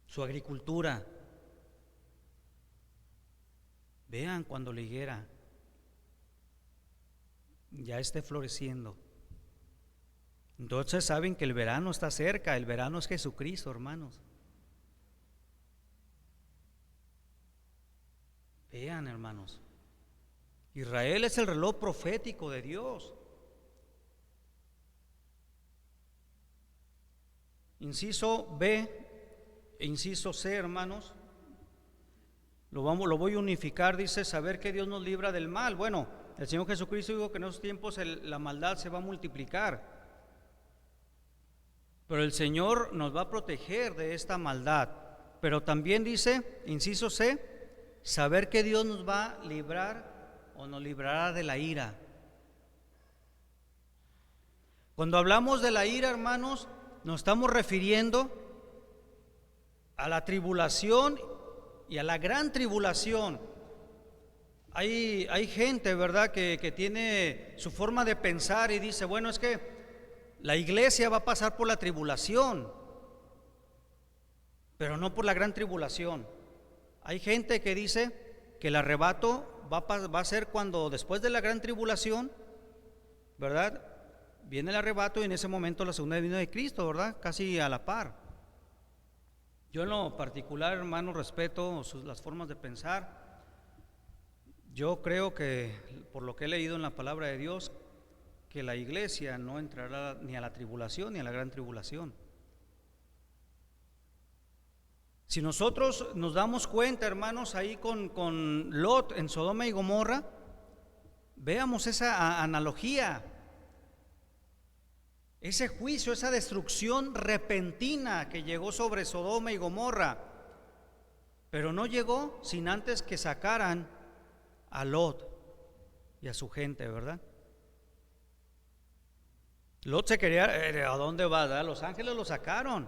su agricultura. Vean cuando la higuera ya esté floreciendo. Entonces saben que el verano está cerca, el verano es Jesucristo, hermanos. Vean, hermanos, Israel es el reloj profético de Dios. Inciso B e inciso C, hermanos, lo voy a unificar. Dice, saber que Dios nos libra del mal. Bueno, el Señor Jesucristo dijo que en esos tiempos la maldad se va a multiplicar, pero el Señor nos va a proteger de esta maldad. Pero también dice, inciso C, saber que Dios nos va a librar o nos librará de la ira. Cuando hablamos de la ira, hermanos, nos estamos refiriendo a la tribulación y a la gran tribulación. Hay gente, ¿verdad?, que tiene su forma de pensar y dice, bueno, es que la iglesia va a pasar por la tribulación, pero no por la gran tribulación. Hay gente que dice que el arrebato va a ser cuando después de la gran tribulación, ¿verdad?, viene el arrebato y en ese momento la segunda venida de Cristo, ¿verdad? Casi a la par. Yo en lo particular, hermano, respeto las formas de pensar. Yo creo que, por lo que he leído en la palabra de Dios, que la iglesia no entrará ni a la tribulación ni a la gran tribulación. Si nosotros nos damos cuenta, hermanos, ahí con Lot en Sodoma y Gomorra, veamos esa analogía, ese juicio, esa destrucción repentina que llegó sobre Sodoma y Gomorra, pero no llegó sin antes que sacaran a Lot y a su gente, ¿verdad? Lot se quería, ¿a dónde va? ¿Verdad? Los ángeles lo sacaron.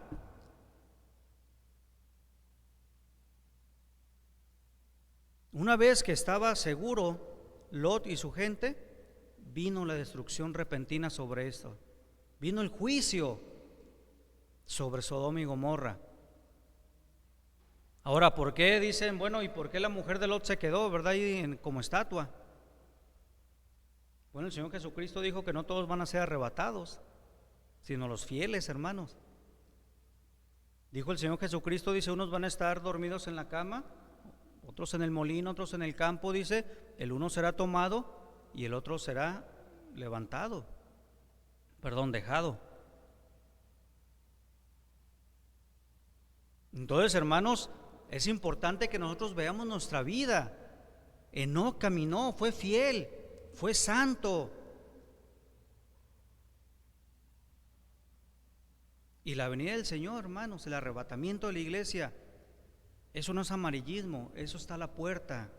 Una vez que estaba seguro Lot y su gente, vino la destrucción repentina sobre esto. Vino el juicio sobre Sodoma y Gomorra. Ahora, ¿por qué dicen, bueno, y por qué la mujer de Lot se quedó, verdad, ahí como estatua? Bueno, el Señor Jesucristo dijo que no todos van a ser arrebatados, sino los fieles, hermanos. Dijo el Señor Jesucristo, dice, unos van a estar dormidos en la cama, otros en el molino, otros en el campo, dice, el uno será tomado y el otro será dejado. Entonces, hermanos, es importante que nosotros veamos nuestra vida. Enoc caminó, fue fiel, fue santo. Y la venida del Señor, hermanos, el arrebatamiento de la iglesia, eso no es amarillismo, eso está a la puerta.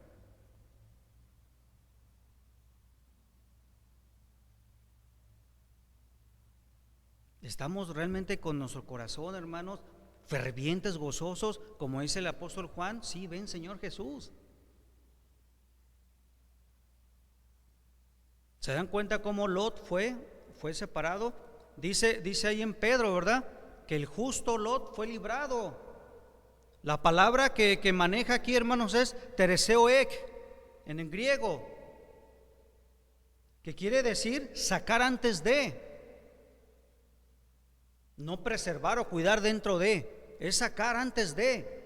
Estamos realmente con nuestro corazón, hermanos, fervientes, gozosos, como dice el apóstol Juan. Sí, ven Señor Jesús. ¿Se dan cuenta cómo Lot fue separado? Dice ahí en Pedro, ¿verdad? Que el justo Lot fue librado. La palabra que maneja aquí, hermanos, es tereseoek en el griego, que quiere decir sacar antes de, no preservar o cuidar dentro de, es sacar antes de.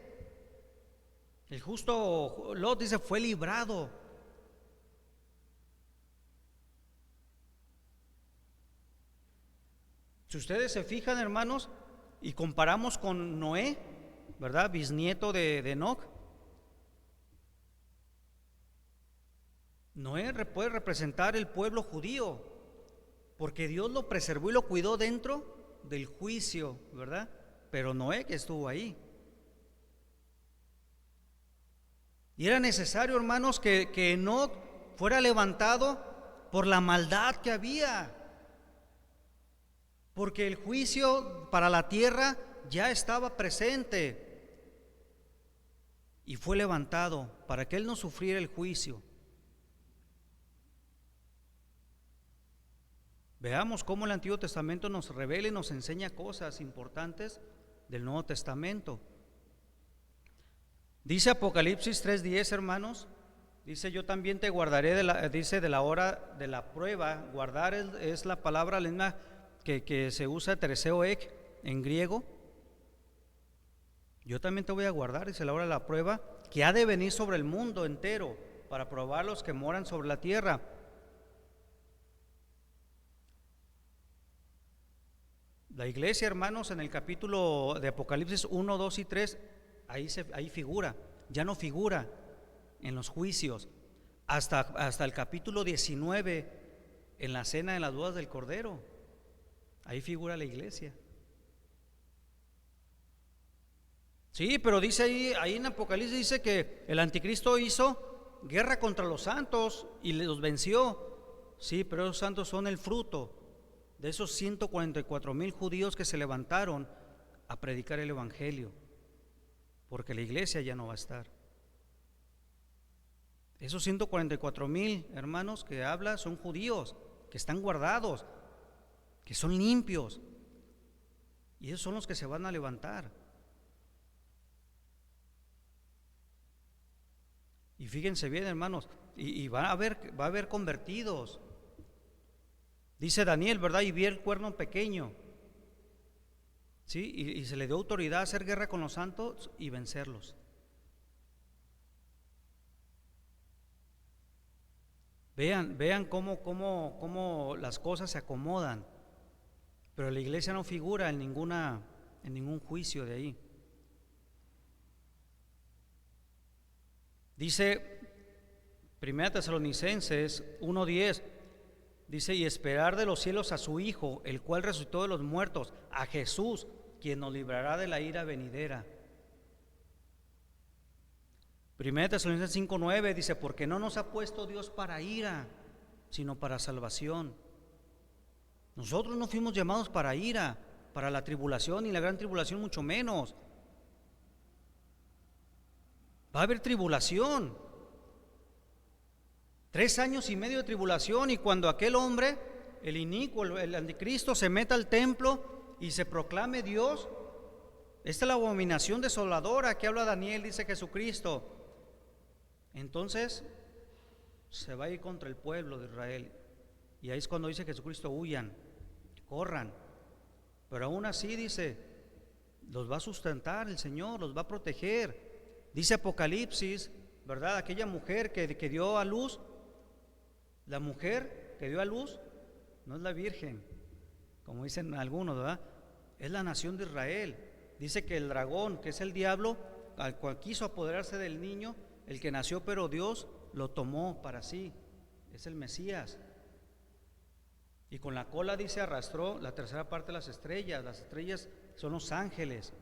El justo Lot, dice, fue librado. Si ustedes se fijan, hermanos, y comparamos con Noé, ¿verdad? Bisnieto de Enoc. Noé puede representar el pueblo judío, porque Dios lo preservó y lo cuidó dentro del juicio, ¿verdad? Pero Noé que estuvo ahí. Y era necesario, hermanos, que Enoc fuera levantado por la maldad que había, porque el juicio para la tierra ya estaba presente. Y fue levantado para que él no sufriera el juicio. Veamos cómo el Antiguo Testamento nos revela y nos enseña cosas importantes del Nuevo Testamento. Dice Apocalipsis 3:10, hermanos, dice, yo también te guardaré de la hora de la prueba. Guardar es la palabra misma que se usa tereseoek en griego. Yo también te voy a guardar, dice, la hora de la prueba, que ha de venir sobre el mundo entero, para probar los que moran sobre la tierra. La iglesia, hermanos, en el capítulo de Apocalipsis 1, 2 y 3, ahí figura, ya no figura en los juicios, hasta el capítulo 19, en la cena de las bodas del Cordero, ahí figura la iglesia. Sí, pero dice ahí en Apocalipsis, dice que el anticristo hizo guerra contra los santos y los venció. Sí, pero los santos son el fruto de esos 144,000 judíos que se levantaron a predicar el evangelio, porque la iglesia ya no va a estar. Esos 144,000 hermanos que habla son judíos, que están guardados, que son limpios, y esos son los que se van a levantar. Y fíjense bien, hermanos, y va a haber convertidos. Dice Daniel, ¿verdad? Y vi el cuerno pequeño, ¿sí? Y se le dio autoridad a hacer guerra con los santos y vencerlos. Vean cómo las cosas se acomodan, pero la iglesia no figura en ningún juicio de ahí. Dice 1 Tesalonicenses 1:10, dice: y esperar de los cielos a su Hijo, el cual resucitó de los muertos, a Jesús, quien nos librará de la ira venidera. 1 Tesalonicenses 5:9 dice: porque no nos ha puesto Dios para ira, sino para salvación. Nosotros no fuimos llamados para ira, para la tribulación y la gran tribulación mucho menos. Va a haber tribulación, 3 años y medio de tribulación, y cuando aquel hombre, el inicuo, el anticristo, se meta al templo y se proclame Dios, esta es la abominación desoladora que habla Daniel, dice Jesucristo. Entonces se va a ir contra el pueblo de Israel, y ahí es cuando dice Jesucristo: huyan, corran. Pero aún así dice, los va a sustentar el Señor, los va a proteger. Dice Apocalipsis, ¿verdad? Aquella mujer que dio a luz, la mujer que dio a luz no es la virgen, como dicen algunos, ¿verdad? Es la nación de Israel. Dice que el dragón, que es el diablo, al cual quiso apoderarse del niño, el que nació, pero Dios lo tomó para sí, es el Mesías. Y con la cola, dice, arrastró la tercera parte de las estrellas. Las estrellas son los ángeles.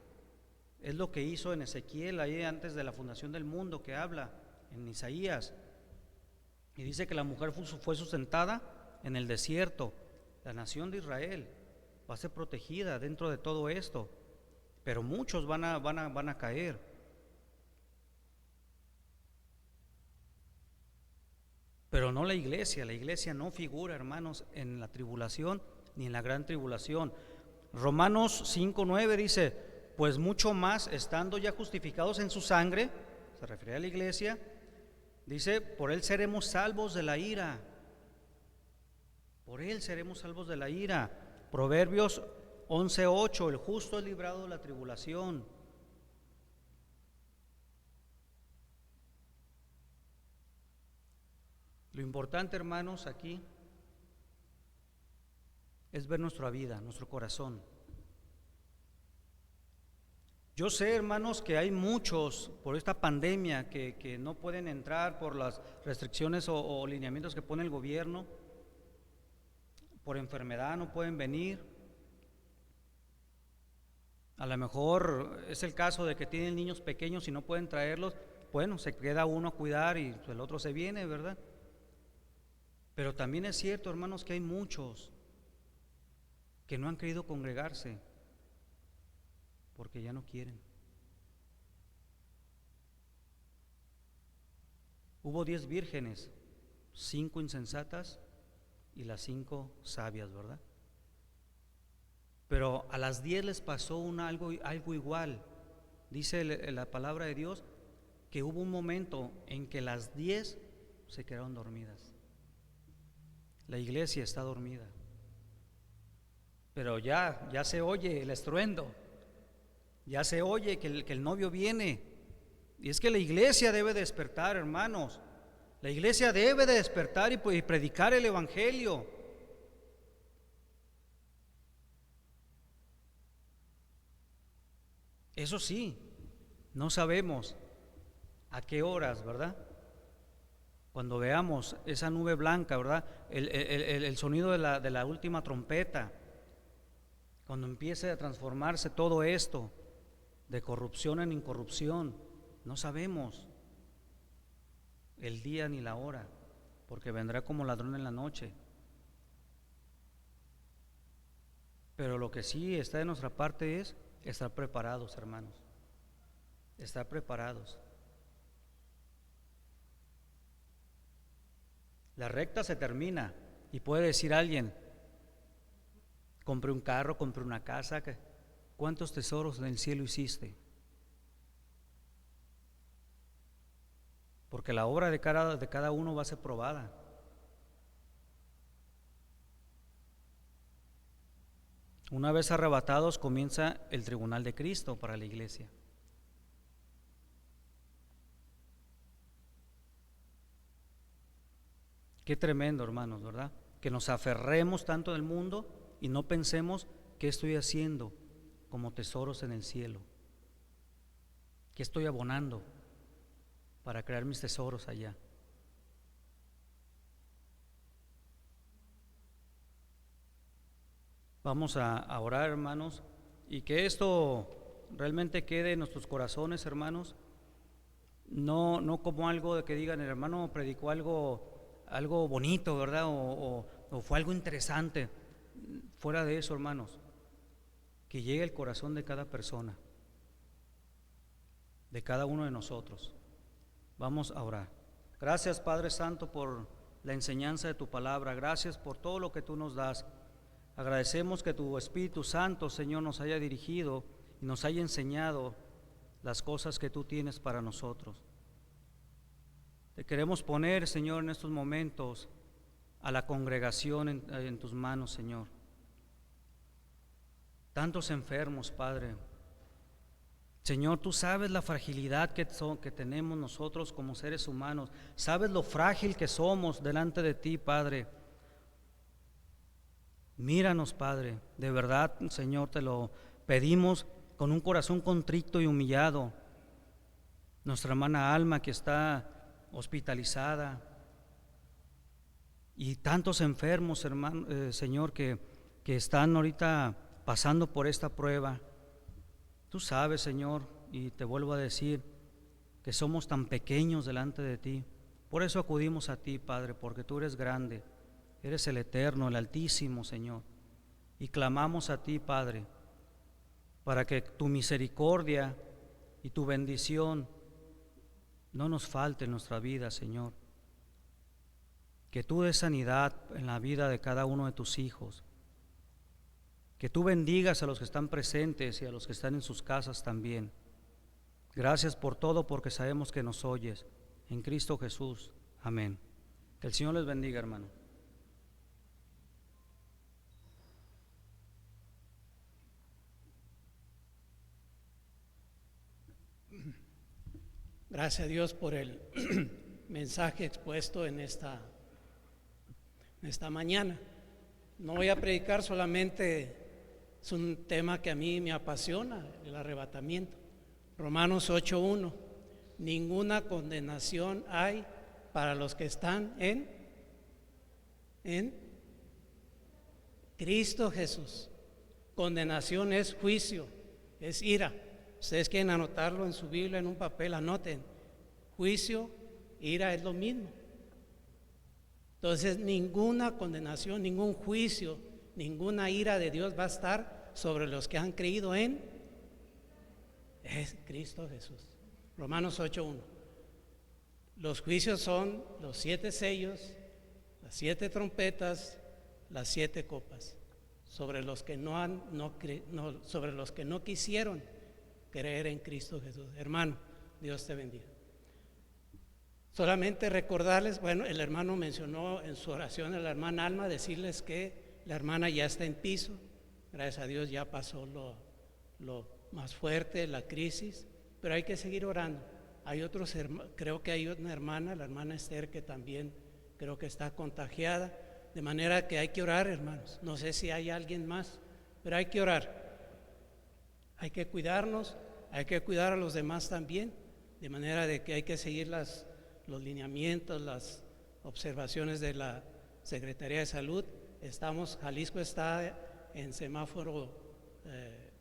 Es lo que hizo en Ezequiel, ahí antes de la fundación del mundo, que habla en Isaías. Y dice que la mujer fue sustentada en el desierto. La nación de Israel va a ser protegida dentro de todo esto, pero muchos van a caer. Pero no la iglesia no figura, hermanos, en la tribulación ni en la gran tribulación. Romanos 5:9 dice: pues mucho más, estando ya justificados en su sangre, se refiere a la iglesia, dice, por él seremos salvos de la ira. Por él seremos salvos de la ira. Proverbios 11:8, el justo es librado de la tribulación. Lo importante, hermanos, aquí es ver nuestra vida, nuestro corazón. Yo sé, hermanos, que hay muchos por esta pandemia que no pueden entrar por las restricciones o lineamientos que pone el gobierno. Por enfermedad no pueden venir. A lo mejor es el caso de que tienen niños pequeños y no pueden traerlos. Bueno, se queda uno a cuidar y el otro se viene, ¿verdad? Pero también es cierto, hermanos, que hay muchos que no han querido congregarse porque ya no quieren. Hubo 10 vírgenes, 5 insensatas y las 5 sabias, ¿verdad? Pero a las 10 les pasó algo igual. Dice la palabra de Dios que hubo un momento en que las 10 se quedaron dormidas. La iglesia está dormida, pero ya se oye el estruendo. Ya se oye que el novio viene. Y es que la iglesia debe despertar, hermanos. La iglesia debe de despertar y predicar el evangelio. Eso sí, no sabemos a qué horas, ¿verdad? Cuando veamos esa nube blanca, ¿verdad? El sonido de la última trompeta, cuando empiece a transformarse todo esto de corrupción en incorrupción, no sabemos el día ni la hora, porque vendrá como ladrón en la noche. Pero lo que sí está de nuestra parte es estar preparados, hermanos, estar preparados. La recta se termina y puede decir alguien: compré un carro, compré una casa, ¿cuántos tesoros en el cielo hiciste? Porque la obra de cada uno va a ser probada. Una vez arrebatados comienza el tribunal de Cristo para la iglesia. Qué tremendo, hermanos, ¿verdad? Que nos aferremos tanto del mundo y no pensemos qué estoy haciendo como tesoros en el cielo. ¿Qué estoy abonando para crear mis tesoros allá? Vamos a orar, hermanos, y que esto realmente quede en nuestros corazones, hermanos. No como algo de que digan, el hermano predicó algo bonito, ¿verdad? O fue algo interesante. Fuera de eso, hermanos, que llegue al corazón de cada persona, de cada uno de nosotros. Vamos a orar. Gracias, Padre Santo, por la enseñanza de tu palabra. Gracias por todo lo que tú nos das. Agradecemos que tu Espíritu Santo, Señor, nos haya dirigido y nos haya enseñado las cosas que tú tienes para nosotros. Te queremos poner, Señor, en estos momentos a la congregación en tus manos, Señor. Tantos enfermos, Padre. Señor, tú sabes la fragilidad que tenemos nosotros como seres humanos. Sabes lo frágil que somos delante de ti, Padre. Míranos, Padre. De verdad, Señor, te lo pedimos con un corazón contrito y humillado. Nuestra hermana Alma, que está hospitalizada, y tantos enfermos, hermano, Señor, que están ahorita pasando por esta prueba. Tú sabes, Señor, y te vuelvo a decir que somos tan pequeños delante de ti. Por eso acudimos a ti, Padre, porque tú eres grande, eres el Eterno, el Altísimo, Señor, y clamamos a ti, Padre, para que tu misericordia y tu bendición no nos falte en nuestra vida, Señor. Que tú des sanidad en la vida de cada uno de tus hijos. Que tú bendigas a los que están presentes y a los que están en sus casas también. Gracias por todo, porque sabemos que nos oyes. En Cristo Jesús. Amén. Que el Señor les bendiga, hermano. Gracias a Dios por el mensaje expuesto en esta mañana. No voy a predicar solamente, es un tema que a mí me apasiona, el arrebatamiento. Romanos 8:1, ninguna condenación hay para los que están en Cristo Jesús. Condenación es juicio, es ira. Ustedes quieren anotarlo en su Biblia en un papel, anoten. Juicio, ira es lo mismo. Entonces, ninguna condenación, ningún juicio, ninguna ira de Dios va a estar sobre los que han creído en Cristo Jesús. Romanos 8:1. Los juicios son los 7 sellos, las 7 trompetas, las 7 copas, sobre los que sobre los que no quisieron creer en Cristo Jesús. Hermano, Dios te bendiga. Solamente recordarles, bueno, el hermano mencionó en su oración a la hermana Alma, decirles que la hermana ya está en piso, gracias a Dios ya pasó lo más fuerte, la crisis, pero hay que seguir orando. Hay otros, creo que hay una hermana, la hermana Esther, que también creo que está contagiada, de manera que hay que orar, hermanos. No sé si hay alguien más, pero hay que orar. Hay que cuidarnos, hay que cuidar a los demás también, de manera de que hay que seguir los lineamientos, las observaciones de la Secretaría de Salud. Jalisco está en semáforo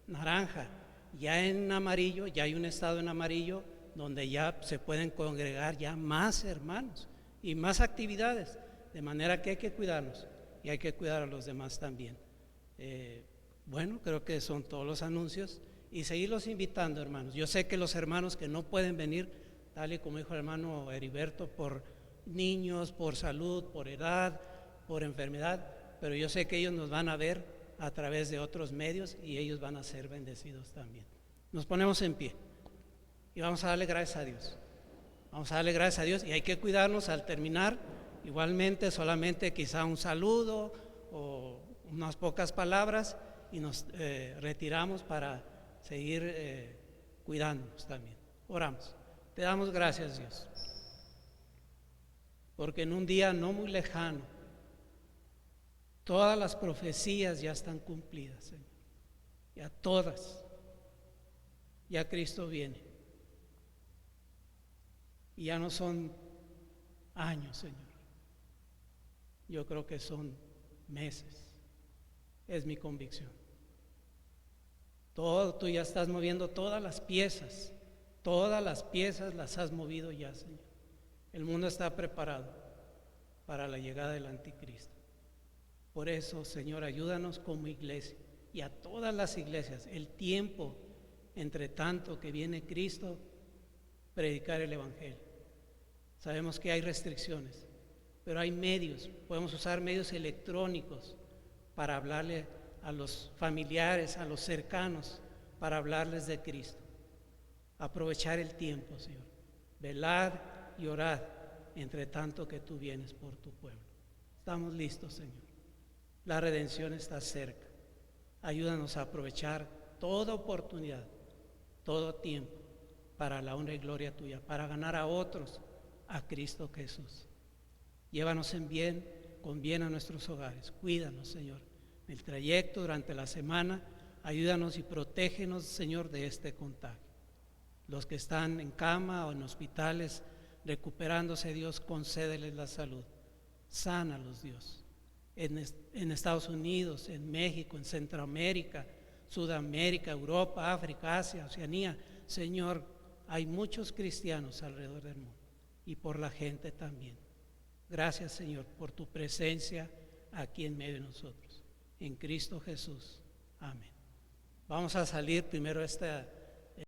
naranja, ya en amarillo, ya hay un estado en amarillo donde ya se pueden congregar ya más hermanos y más actividades, de manera que hay que cuidarnos y hay que cuidar a los demás también. Bueno, creo que son todos los anuncios y seguirlos invitando, hermanos. Yo sé que los hermanos que no pueden venir, tal y como dijo el hermano Heriberto, por niños, por salud, por edad, por enfermedad, pero yo sé que ellos nos van a ver a través de otros medios y ellos van a ser bendecidos también. Nos ponemos en pie y vamos a darle gracias a Dios. Vamos a darle gracias a Dios y hay que cuidarnos al terminar. Igualmente, solamente quizá un saludo o unas pocas palabras y nos retiramos para seguir cuidándonos también. Oramos. Te damos gracias, Dios, porque en un día no muy lejano todas las profecías ya están cumplidas, Señor. Ya todas. Ya Cristo viene. Y ya no son años, Señor. Yo creo que son meses. Es mi convicción. Tú ya estás moviendo todas las piezas las has movido ya, Señor. El mundo está preparado para la llegada del anticristo. Por eso, Señor, ayúdanos como iglesia y a todas las iglesias, el tiempo entre tanto que viene Cristo, predicar el Evangelio. Sabemos que hay restricciones, pero hay medios, podemos usar medios electrónicos para hablarle a los familiares, a los cercanos, para hablarles de Cristo. Aprovechar el tiempo, Señor. Velad y orad entre tanto que tú vienes por tu pueblo. Estamos listos, Señor. La redención está cerca. Ayúdanos a aprovechar toda oportunidad, todo tiempo, para la honra y gloria tuya, para ganar a otros a Cristo Jesús. Llévanos con bien a nuestros hogares. Cuídanos, Señor, en el trayecto durante la semana. Ayúdanos y protégenos, Señor, de este contagio. Los que están en cama o en hospitales recuperándose, Dios, concédeles la salud. Sánalos, Dios. En Estados Unidos, en México, en Centroamérica, Sudamérica, Europa, África, Asia, Oceanía. Señor, hay muchos cristianos alrededor del mundo y por la gente también. Gracias, Señor, por tu presencia aquí en medio de nosotros. En Cristo Jesús. Amén. Vamos a salir primero esta